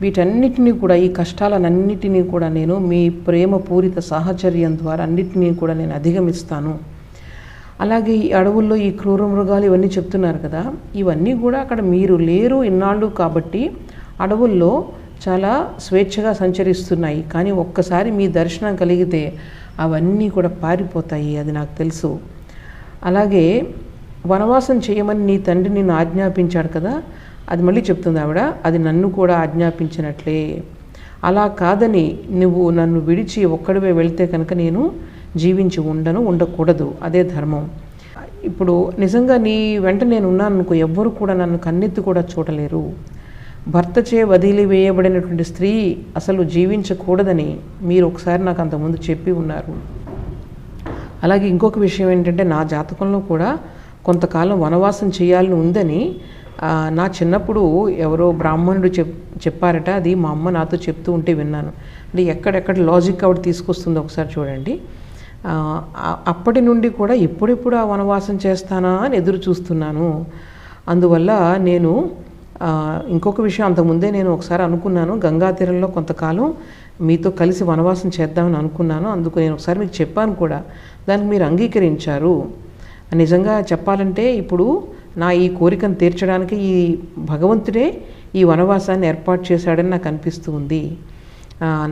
వీటన్నిటినీ కూడా, ఈ కష్టాలన్నిటినీ కూడా నేను మీ ప్రేమపూరిత సాహచర్యం ద్వారా అన్నిటినీ కూడా నేను అధిగమిస్తాను. అలాగే ఈ అడవుల్లో ఈ క్రూర మృగాలు ఇవన్నీ చెప్తున్నారు కదా, ఇవన్నీ కూడా అక్కడ మీరు లేరు ఇన్నాళ్ళు కాబట్టి అడవుల్లో చాలా స్వేచ్ఛగా సంచరిస్తున్నాయి. కానీ ఒక్కసారి మీ దర్శనం కలిగితే అవన్నీ కూడా పారిపోతాయి, అది నాకు తెలుసు. అలాగే వనవాసం చేయమని నీ తండ్రి నిన్ను ఆజ్ఞాపించాడు కదా, అది మళ్ళీ చెప్తుంది ఆవిడ, అది నన్ను కూడా ఆజ్ఞాపించినట్లే. అలా కాదని నువ్వు నన్ను విడిచి ఒక్కడివే వెళ్తే కనుక నేను జీవించి ఉండకూడదు, అదే ధర్మం. ఇప్పుడు నిజంగా నీ వెంట నేను ఉన్నాను అనుకో, ఎవ్వరు కూడా నన్ను కన్నెత్తి కూడా చూడలేరు. భర్తచే వదిలివేయబడినటువంటి స్త్రీ అసలు జీవించకూడదని మీరు ఒకసారి నాకు అంతకుముందు చెప్పి ఉన్నారు. అలాగే ఇంకొక విషయం ఏంటంటే, నా జాతకంలో కూడా కొంతకాలం వనవాసం చేయాలని ఉందని నా చిన్నప్పుడు ఎవరో బ్రాహ్మణుడు చెప్పారట. అది మా అమ్మ నాతో చెప్తూ ఉంటే విన్నాను. అంటే ఎక్కడెక్కడ లాజిక్ ఆవిడ తీసుకొస్తుందో ఒకసారి చూడండి. అప్పటి నుండి కూడా ఎప్పుడెప్పుడు ఆ వనవాసం చేస్తానా అని ఎదురు చూస్తున్నాను. అందువల్ల నేను ఇంకొక విషయం, అంతకుముందే నేను ఒకసారి అనుకున్నాను, గంగా తీరంలో కొంతకాలం మీతో కలిసి వనవాసం చేద్దామని అనుకున్నాను. అందుకు నేను ఒకసారి మీకు చెప్పాను కూడా, దానికి మీరు అంగీకరించారు. నిజంగా చెప్పాలంటే ఇప్పుడు నా ఈ కోరికను తీర్చడానికి ఈ భగవంతుడే ఈ వనవాసాన్ని ఏర్పాటు చేశాడని నాకు అనిపిస్తూ ఉంది.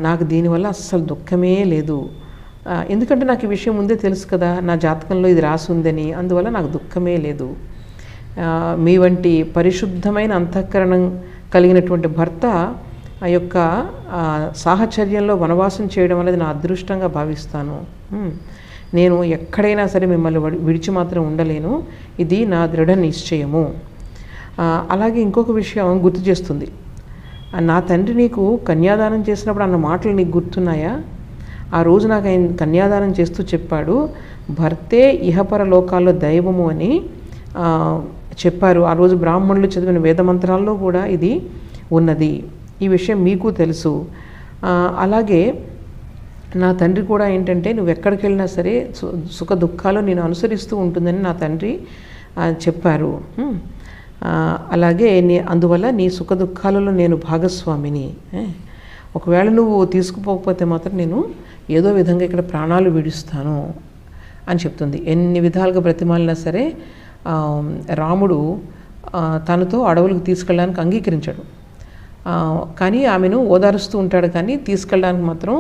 నాకు దీనివల్ల అస్సలు దుఃఖమే లేదు. ఎందుకంటే నాకు ఈ విషయం ముందే తెలుసు కదా, నా జాతకంలో ఇది రాసి ఉందని. అందువల్ల నాకు దుఃఖమే లేదు. మీ వంటి పరిశుద్ధమైన అంతఃకరణం కలిగినటువంటి భర్త ఆ యొక్క సాహచర్యంలో వనవాసం చేయడం అనేది నా అదృష్టంగా భావిస్తాను. నేను ఎక్కడైనా సరే మిమ్మల్ని విడిచి మాత్రం ఉండలేను, ఇది నా దృఢ నిశ్చయము. అలాగే ఇంకొక విషయం గుర్తు చేస్తుంది, నా తండ్రి నీకు కన్యాదానం చేసినప్పుడు అన్న మాటలు నీకు గుర్తున్నాయా? ఆ రోజు నాకు ఆయన కన్యాదానం చేస్తూ చెప్పాడు, భర్తే ఇహపర లోకాల్లో దైవము అని చెప్పారు. ఆ రోజు బ్రాహ్మణులు చదివిన వేదమంత్రాల్లో కూడా ఇది ఉన్నది. ఈ విషయం మీకు తెలుసు. అలాగే నా తండ్రి కూడా ఏంటంటే, నువ్వు ఎక్కడికి వెళ్ళినా సరే సుఖ దుఃఖాలు నేను అనుసరిస్తూ ఉంటుందని నా తండ్రి చెప్పారు. అలాగే అందువల్ల నీ సుఖ దుఃఖాలలో నేను భాగస్వామిని. ఒకవేళ నువ్వు తీసుకుపోకపోతే మాత్రం నేను ఏదో విధంగా ఇక్కడ ప్రాణాలు విడుస్తాను అని చెప్తుంది. ఎన్ని విధాలుగా బ్రతిమాలినా సరే రాముడు తనతో అడవులకు తీసుకెళ్ళడానికి అంగీకరించాడు. కానీ ఆమెను ఓదారుస్తూ ఉంటాడు, కానీ తీసుకెళ్ళడానికి మాత్రం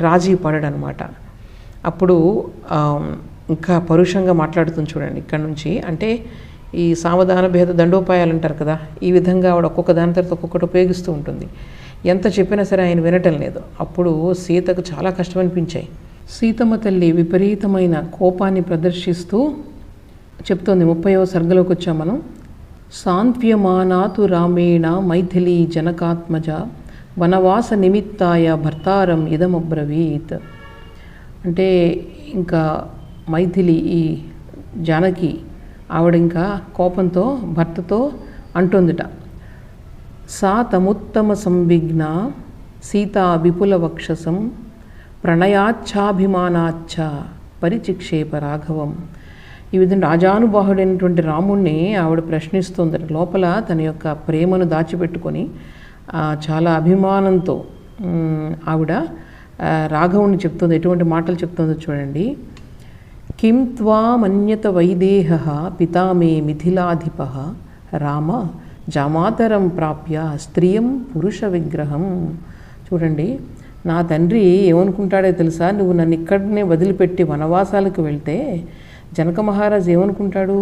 రాజీ పడడనమాట. అప్పుడు ఇంకా పరుషంగా మాట్లాడుతుంది చూడండి ఇక్కడ నుంచి. అంటే ఈ సావధాన భేద దండోపాయాలు అంటారు కదా, ఈ విధంగా ఆవిడ ఒక్కొక్క దాని తర్వాత ఒక్కొక్కటి ఉపయోగిస్తూ ఉంటుంది. ఎంత చెప్పినా సరే ఆయన వినటం లేదు. అప్పుడు సీతకు చాలా కష్టం అనిపించాయి. సీతమ్మ తల్లి విపరీతమైన కోపాన్ని ప్రదర్శిస్తూ చెప్తోంది. 30వ సర్గలోకి వచ్చాం మనం. సాంత్వ్యమానాతు రామేణ మైథిలీ జనకాత్మజ వనవాస నిమిత్తాయ భర్తారం ఇదమబ్రవీత్. అంటే ఇంకా మైథిలి, ఈ జానకి ఆవిడ ఇంకా కోపంతో భర్తతో అంటుందిట, సా తముత్తమ సంవిఘ్న సీతా విపుల వక్షసం ప్రణయాచ్ఛాభిమానాచ్ఛ పరిచిక్షేప రాఘవం. ఈ విధంగా రాజానుబాహుడైనటువంటి రాముణ్ణి ఆవిడ ప్రశ్నిస్తుందట. లోపల తన యొక్క ప్రేమను దాచిపెట్టుకొని చాలా అభిమానంతో ఆవిడ రాఘవుని చెప్తుంది. ఎటువంటి మాటలు చెప్తుందో చూడండి. కిం త్వామన్యత వైదేహః పితా మే మిథిలాధిపః రామ జామాతరం ప్రాప్య స్త్రియం పురుష విగ్రహం. చూడండి, నా తండ్రి ఏమనుకుంటాడో తెలుసా, నువ్వు నన్ను ఇక్కడనే వదిలిపెట్టి వనవాసాలకు వెళ్తే జనక మహారాజు ఏమనుకుంటాడు,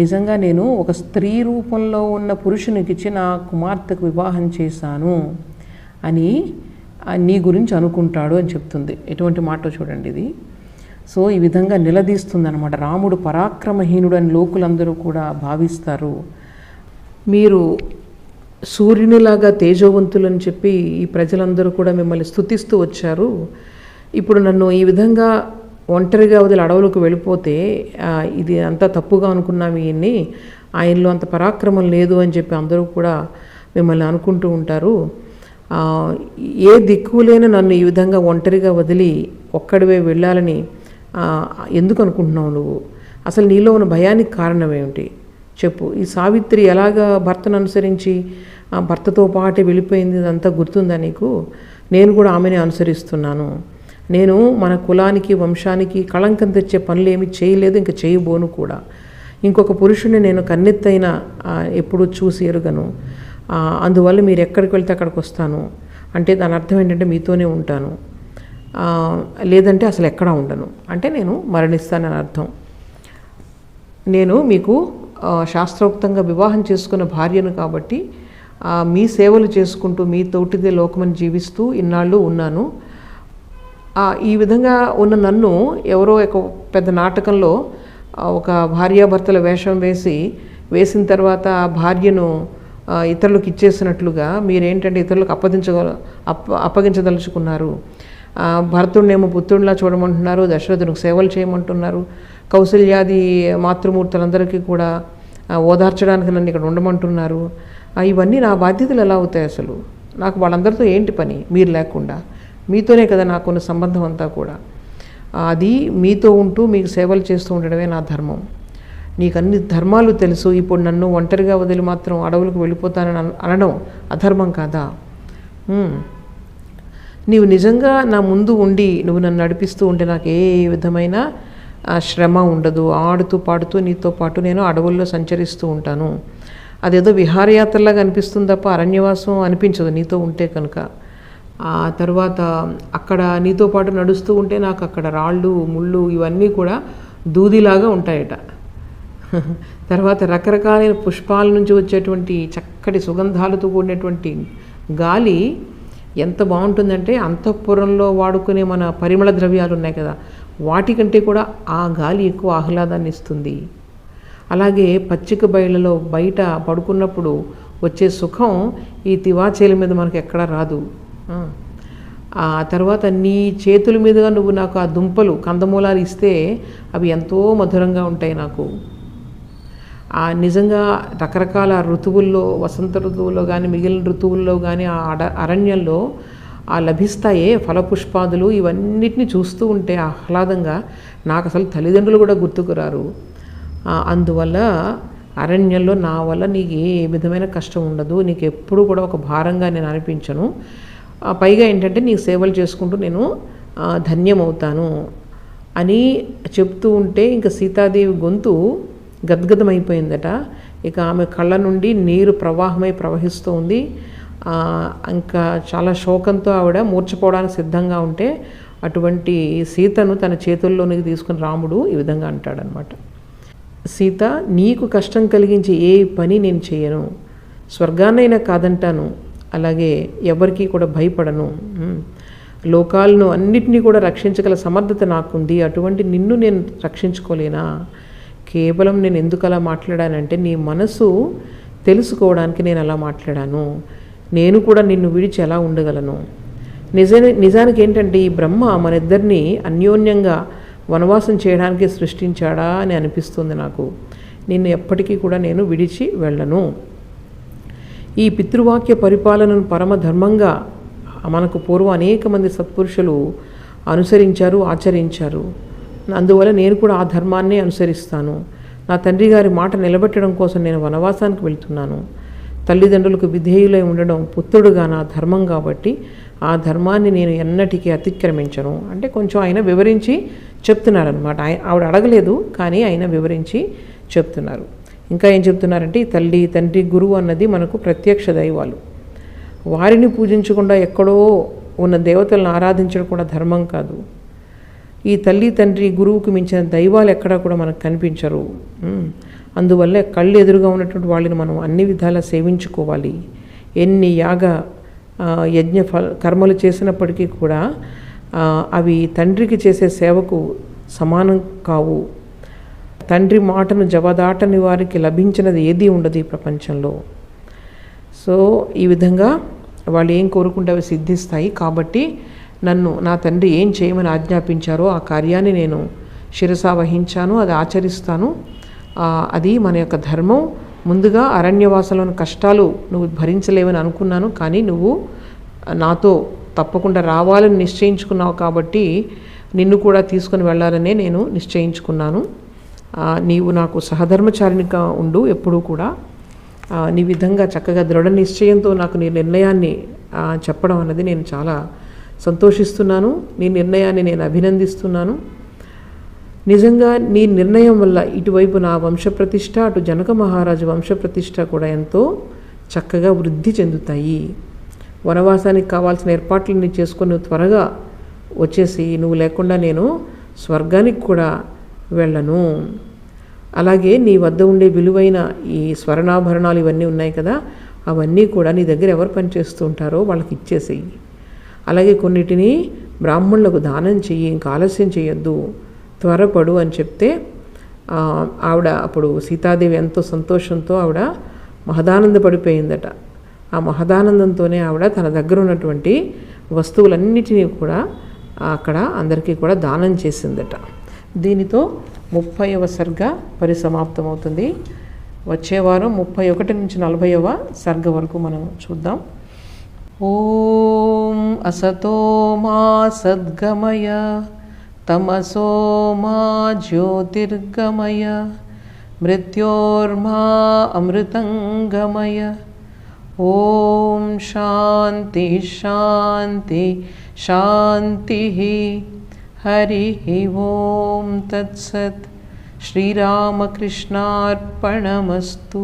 నిజంగా నేను ఒక స్త్రీ రూపంలో ఉన్న పురుషునికిచ్చి నా కుమార్తెకు వివాహం చేశాను అని నీ గురించి అనుకుంటాడు అని చెప్తుంది. ఎటువంటి మాట చూడండి ఇది. సో ఈ విధంగా నిలదీస్తుంది అనమాట. రాముడు పరాక్రమహీనుడు అని లోకులందరూ కూడా భావిస్తారు. మీరు సూర్యునిలాగా తేజోవంతులని చెప్పి ఈ ప్రజలందరూ కూడా మిమ్మల్ని స్తుతిస్తూ వచ్చారు. ఇప్పుడు నన్ను ఈ విధంగా ఒంటరిగా వదిలి అడవులకు వెళ్ళిపోతే ఇది అంతా తప్పుగా అనుకున్నాము, ఈయన్ని ఆయనలో అంత పరాక్రమం లేదు అని చెప్పి అందరూ కూడా మిమ్మల్ని అనుకుంటూ ఉంటారు. ఏ దిక్కులేని నన్ను ఈ విధంగా ఒంటరిగా వదిలి ఒక్కడివే వెళ్ళాలని ఎందుకు అనుకుంటున్నావు నువ్వు? అసలు నీలో ఉన్న భయానికి కారణం ఏమిటి చెప్పు. ఈ సావిత్రి ఎలాగా భర్తను అనుసరించి భర్తతో పాటే వెళ్ళిపోయింది, ఇదంతా గుర్తుందా నీకు? నేను కూడా ఆమెనే అనుసరిస్తున్నాను. నేను మన కులానికి వంశానికి కళంకం తెచ్చే పనులు ఏమి చేయలేదు, ఇంకా చేయబోను కూడా. ఇంకొక పురుషుని నేను కన్నెత్తైన ఎప్పుడు చూసి ఎరుగను. అందువల్ల మీరు ఎక్కడికి వెళ్తే అక్కడికి వస్తాను అంటే దాని అర్థం ఏంటంటే మీతోనే ఉంటాను, లేదంటే అసలు ఎక్కడా ఉండను అంటే నేను మరణిస్తానని అర్థం. నేను మీకు శాస్త్రోక్తంగా వివాహం చేసుకున్న భార్యను కాబట్టి మీ సేవలు చేసుకుంటూ మీ తోటిదే లోకమని జీవిస్తూ ఇన్నాళ్ళు ఉన్నాను. ఈ విధంగా ఉన్న నన్ను ఎవరో ఒక పెద్ద నాటకంలో ఒక భార్యాభర్తల వేషం వేసిన తర్వాత ఆ భార్యను ఇతరులకు ఇచ్చేసినట్లుగా మీరేంటంటే ఇతరులకు అప్పగించదలుచుకున్నారు. భరతుడినేమో పుత్రుడిలా చూడమంటున్నారు, దశరథునికి సేవలు చేయమంటున్నారు, కౌసల్యాది మాతృమూర్తులందరికీ కూడా ఓదార్చడానికి నన్ను ఇక్కడ ఉండమంటున్నారు. ఇవన్నీ నా బాధ్యతలు ఎలా అవుతాయి? అసలు నాకు వాళ్ళందరితో ఏంటి పని మీరు లేకుండా? మీతోనే కదా నాకున్న సంబంధం అంతా కూడా. అది మీతో ఉంటూ మీకు సేవలు చేస్తూ ఉండడమే నా ధర్మం. నీకు అన్ని ధర్మాలు తెలుసు, ఇప్పుడు నన్ను ఒంటరిగా వదిలి మాత్రం అడవులకు వెళ్ళిపోతానని అనడం అధర్మం కాదా? నీవు నిజంగా నా ముందు ఉండి నువ్వు నన్ను నడిపిస్తూ ఉంటే నాకు ఏ విధమైన శ్రమ ఉండదు. ఆడుతూ పాడుతూ నీతో పాటు నేను అడవుల్లో సంచరిస్తూ ఉంటాను. అదేదో విహారయాత్రలాగా అనిపిస్తుంది తప్ప అరణ్యవాసం అనిపించదు నీతో ఉంటే కనుక. ఆ తర్వాత అక్కడ నీతో పాటు నడుస్తూ ఉంటే నాకు అక్కడ రాళ్ళు ముళ్ళు ఇవన్నీ కూడా దూదిలాగా ఉంటాయట. తర్వాత రకరకాలైన పుష్పాల నుంచి వచ్చేటువంటి చక్కటి సుగంధాలతో కూడినటువంటి గాలి ఎంత బాగుంటుందంటే అంతఃపురంలో వాడుకునే మన పరిమళ ద్రవ్యాలు ఉన్నాయి కదా, వాటికంటే కూడా ఆ గాలి ఎక్కువ ఆహ్లాదాన్ని ఇస్తుంది. అలాగే పచ్చిక బయళ్ళలో బయట పడుకున్నప్పుడు వచ్చే సుఖం ఈ తివాచీల మీద మనకు ఎక్కడా రాదు. ఆ తర్వాత నీ చేతుల మీదుగా నువ్వు నాకు ఆ దుంపలు కందమూలాలు ఇస్తే అవి ఎంతో మధురంగా ఉంటాయి నాకు. నిజంగా రకరకాల ఋతువుల్లో, వసంత ఋతువుల్లో కానీ మిగిలిన ఋతువుల్లో కానీ ఆ అరణ్యంలో లభిస్తాయే ఫలపుష్పాదులు, ఇవన్నిటిని చూస్తూ ఉంటే ఆహ్లాదంగా నాకు అసలు తల్లిదండ్రులు కూడా గుర్తుకురారు. అందువల్ల అరణ్యంలో నా వల్ల నీకు ఏ విధమైన కష్టం ఉండదు, నీకు ఎప్పుడు కూడా ఒక భారంగా నేను అనిపించను. పైగా ఏంటంటే నీకు సేవలు చేసుకుంటూ నేను ధన్యమవుతాను అని చెప్తూ ఉంటే ఇంకా సీతాదేవి గొంతు గద్గదమైపోయిందట. ఇక ఆమె కళ్ళ నుండి నీరు ప్రవహిస్తూ ఉంది. ఇంకా చాలా శోకంతో ఆవిడ మూర్ఛపోవడానికి సిద్ధంగా ఉంటే అటువంటి సీతను తన చేతుల్లోనికి తీసుకుని రాముడు ఈ విధంగా అంటాడనమాట. సీత, నీకు కష్టం కలిగించే ఏ పని నేను చేయను, స్వర్గాన్నైనా కాదంటాను, అలాగే ఎవరికీ కూడా భయపడను, లోకాలను అన్నిటినీ కూడా రక్షించగల సమర్థత నాకుంది, అటువంటి నిన్ను నేను రక్షించుకోలేనా? కేవలం నేను ఎందుకు అలా మాట్లాడానంటే నీ మనసు తెలుసుకోవడానికి నేను అలా మాట్లాడాను. నేను కూడా నిన్ను విడిచి ఎలా ఉండగలను? నిజానికి ఏంటంటే ఈ బ్రహ్మ మన ఇద్దరిని అన్యోన్యంగా వనవాసం చేయడానికి సృష్టించాడా అని అనిపిస్తుంది నాకు. నిన్ను ఎప్పటికీ కూడా నేను విడిచి వెళ్ళను. ఈ పితృవాక్య పరిపాలనను పరమధర్మంగా మనకు పూర్వం అనేక మంది సత్పురుషులు అనుసరించారు, ఆచరించారు. అందువల్ల నేను కూడా ఆ ధర్మాన్నే అనుసరిస్తాను. నా తండ్రి గారి మాట నిలబెట్టడం కోసం నేను వనవాసానికి వెళ్తున్నాను. తల్లిదండ్రులకు విధేయులై ఉండడం పుత్రుడుగా నా ధర్మం కాబట్టి ఆ ధర్మాన్ని నేను ఎన్నటికీ అతిక్రమించను అంటే కొంచెం ఆయన వివరించి చెప్తున్నారనమాట. ఆవిడ అడగలేదు, కానీ ఆయన వివరించి చెప్తున్నారు. ఇంకా ఏం చెప్తున్నారంటే, ఈ తల్లి తండ్రి గురువు అన్నది మనకు ప్రత్యక్ష దైవాలు. వారిని పూజించకుండా ఎక్కడో ఉన్న దేవతలను ఆరాధించడం కూడా ధర్మం కాదు. ఈ తల్లి తండ్రి గురువుకు మించిన దైవాలు ఎక్కడా కూడా మనకు కనిపించరు. అందువల్ల కళ్ళు ఎదురుగా ఉన్నటువంటి వాళ్ళని మనం అన్ని విధాలా సేవించుకోవాలి. ఎన్ని యాగ యజ్ఞ కర్మలు చేసినప్పటికీ కూడా అవి తండ్రికి చేసే సేవకు సమానం కావు. తండ్రి మాటను జవదాటని వారికి లభించినది ఏదీ ఉండదు ఈ ప్రపంచంలో. సో ఈ విధంగా వాళ్ళు ఏం కోరుకుంటే అవి సిద్ధిస్తాయి. కాబట్టి నన్ను నా తండ్రి ఏం చేయమని ఆజ్ఞాపించారో ఆ కార్యాన్ని నేను శిరసా వహించాను, అది ఆచరిస్తాను. అది మన యొక్క ధర్మం. ముందుగా అరణ్యవాసంలోని కష్టాలు నువ్వు భరించలేవని అనుకున్నాను, కానీ నువ్వు నాతో తప్పకుండా రావాలని నిశ్చయించుకున్నావు కాబట్టి నిన్ను కూడా తీసుకుని వెళ్ళాలనే నేను నిశ్చయించుకున్నాను. నీవు నాకు సహధర్మచారినిగా ఉండు ఎప్పుడూ కూడా. నీ విధంగా చక్కగా దృఢ నిశ్చయంతో నాకు నీ నిర్ణయాన్ని చెప్పడం అన్నది నేను చాలా సంతోషిస్తున్నాను. నీ నిర్ణయాన్ని నేను అభినందిస్తున్నాను. నిజంగా నీ నిర్ణయం వల్ల ఇటువైపు నా వంశప్రతిష్ఠ, అటు జనక మహారాజు వంశప్రతిష్ఠ కూడా ఎంతో చక్కగా వృద్ధి చెందుతాయి. వనవాసానికి కావాల్సిన ఏర్పాట్లన్నీ చేసుకొని నువ్వు త్వరగా వచ్చేసి, నువ్వు లేకుండా నేను స్వర్గానికి కూడా వెళ్ళను. అలాగే నీ వద్ద ఉండే విలువైన ఈ స్వర్ణాభరణాలు ఇవన్నీ ఉన్నాయి కదా, అవన్నీ కూడా నీ దగ్గర ఎవరు పనిచేస్తూ ఉంటారో వాళ్ళకి ఇచ్చేసేయి. అలాగే కొన్నిటిని బ్రాహ్మణులకు దానం చెయ్యి, ఇంకా ఆలస్యం చేయొద్దు, త్వరపడు అని చెప్తే ఆవిడ అప్పుడు సీతాదేవి ఎంతో సంతోషంతో ఆవిడ మహదానందపడిపోయిందట. ఆ మహదానందంతోనే ఆవిడ తన దగ్గర ఉన్నటువంటి వస్తువులన్నిటినీ కూడా అక్కడ అందరికీ కూడా దానం చేసిందట. దీనితో 30వ సర్గ పరిసమాప్తమవుతుంది. వచ్చే వారం 31 నుంచి 40వ సర్గ వరకు మనం చూద్దాం. ఓం అసతో మా సద్గమయ తమసో మా జ్యోతిర్గమయ మృత్యోర్మా అమృతంగమయ. ఓం శాంతి శాంతి శాంతి. హరి ఓం తత్సత్. శ్రీరామకృష్ణార్పణమస్తు.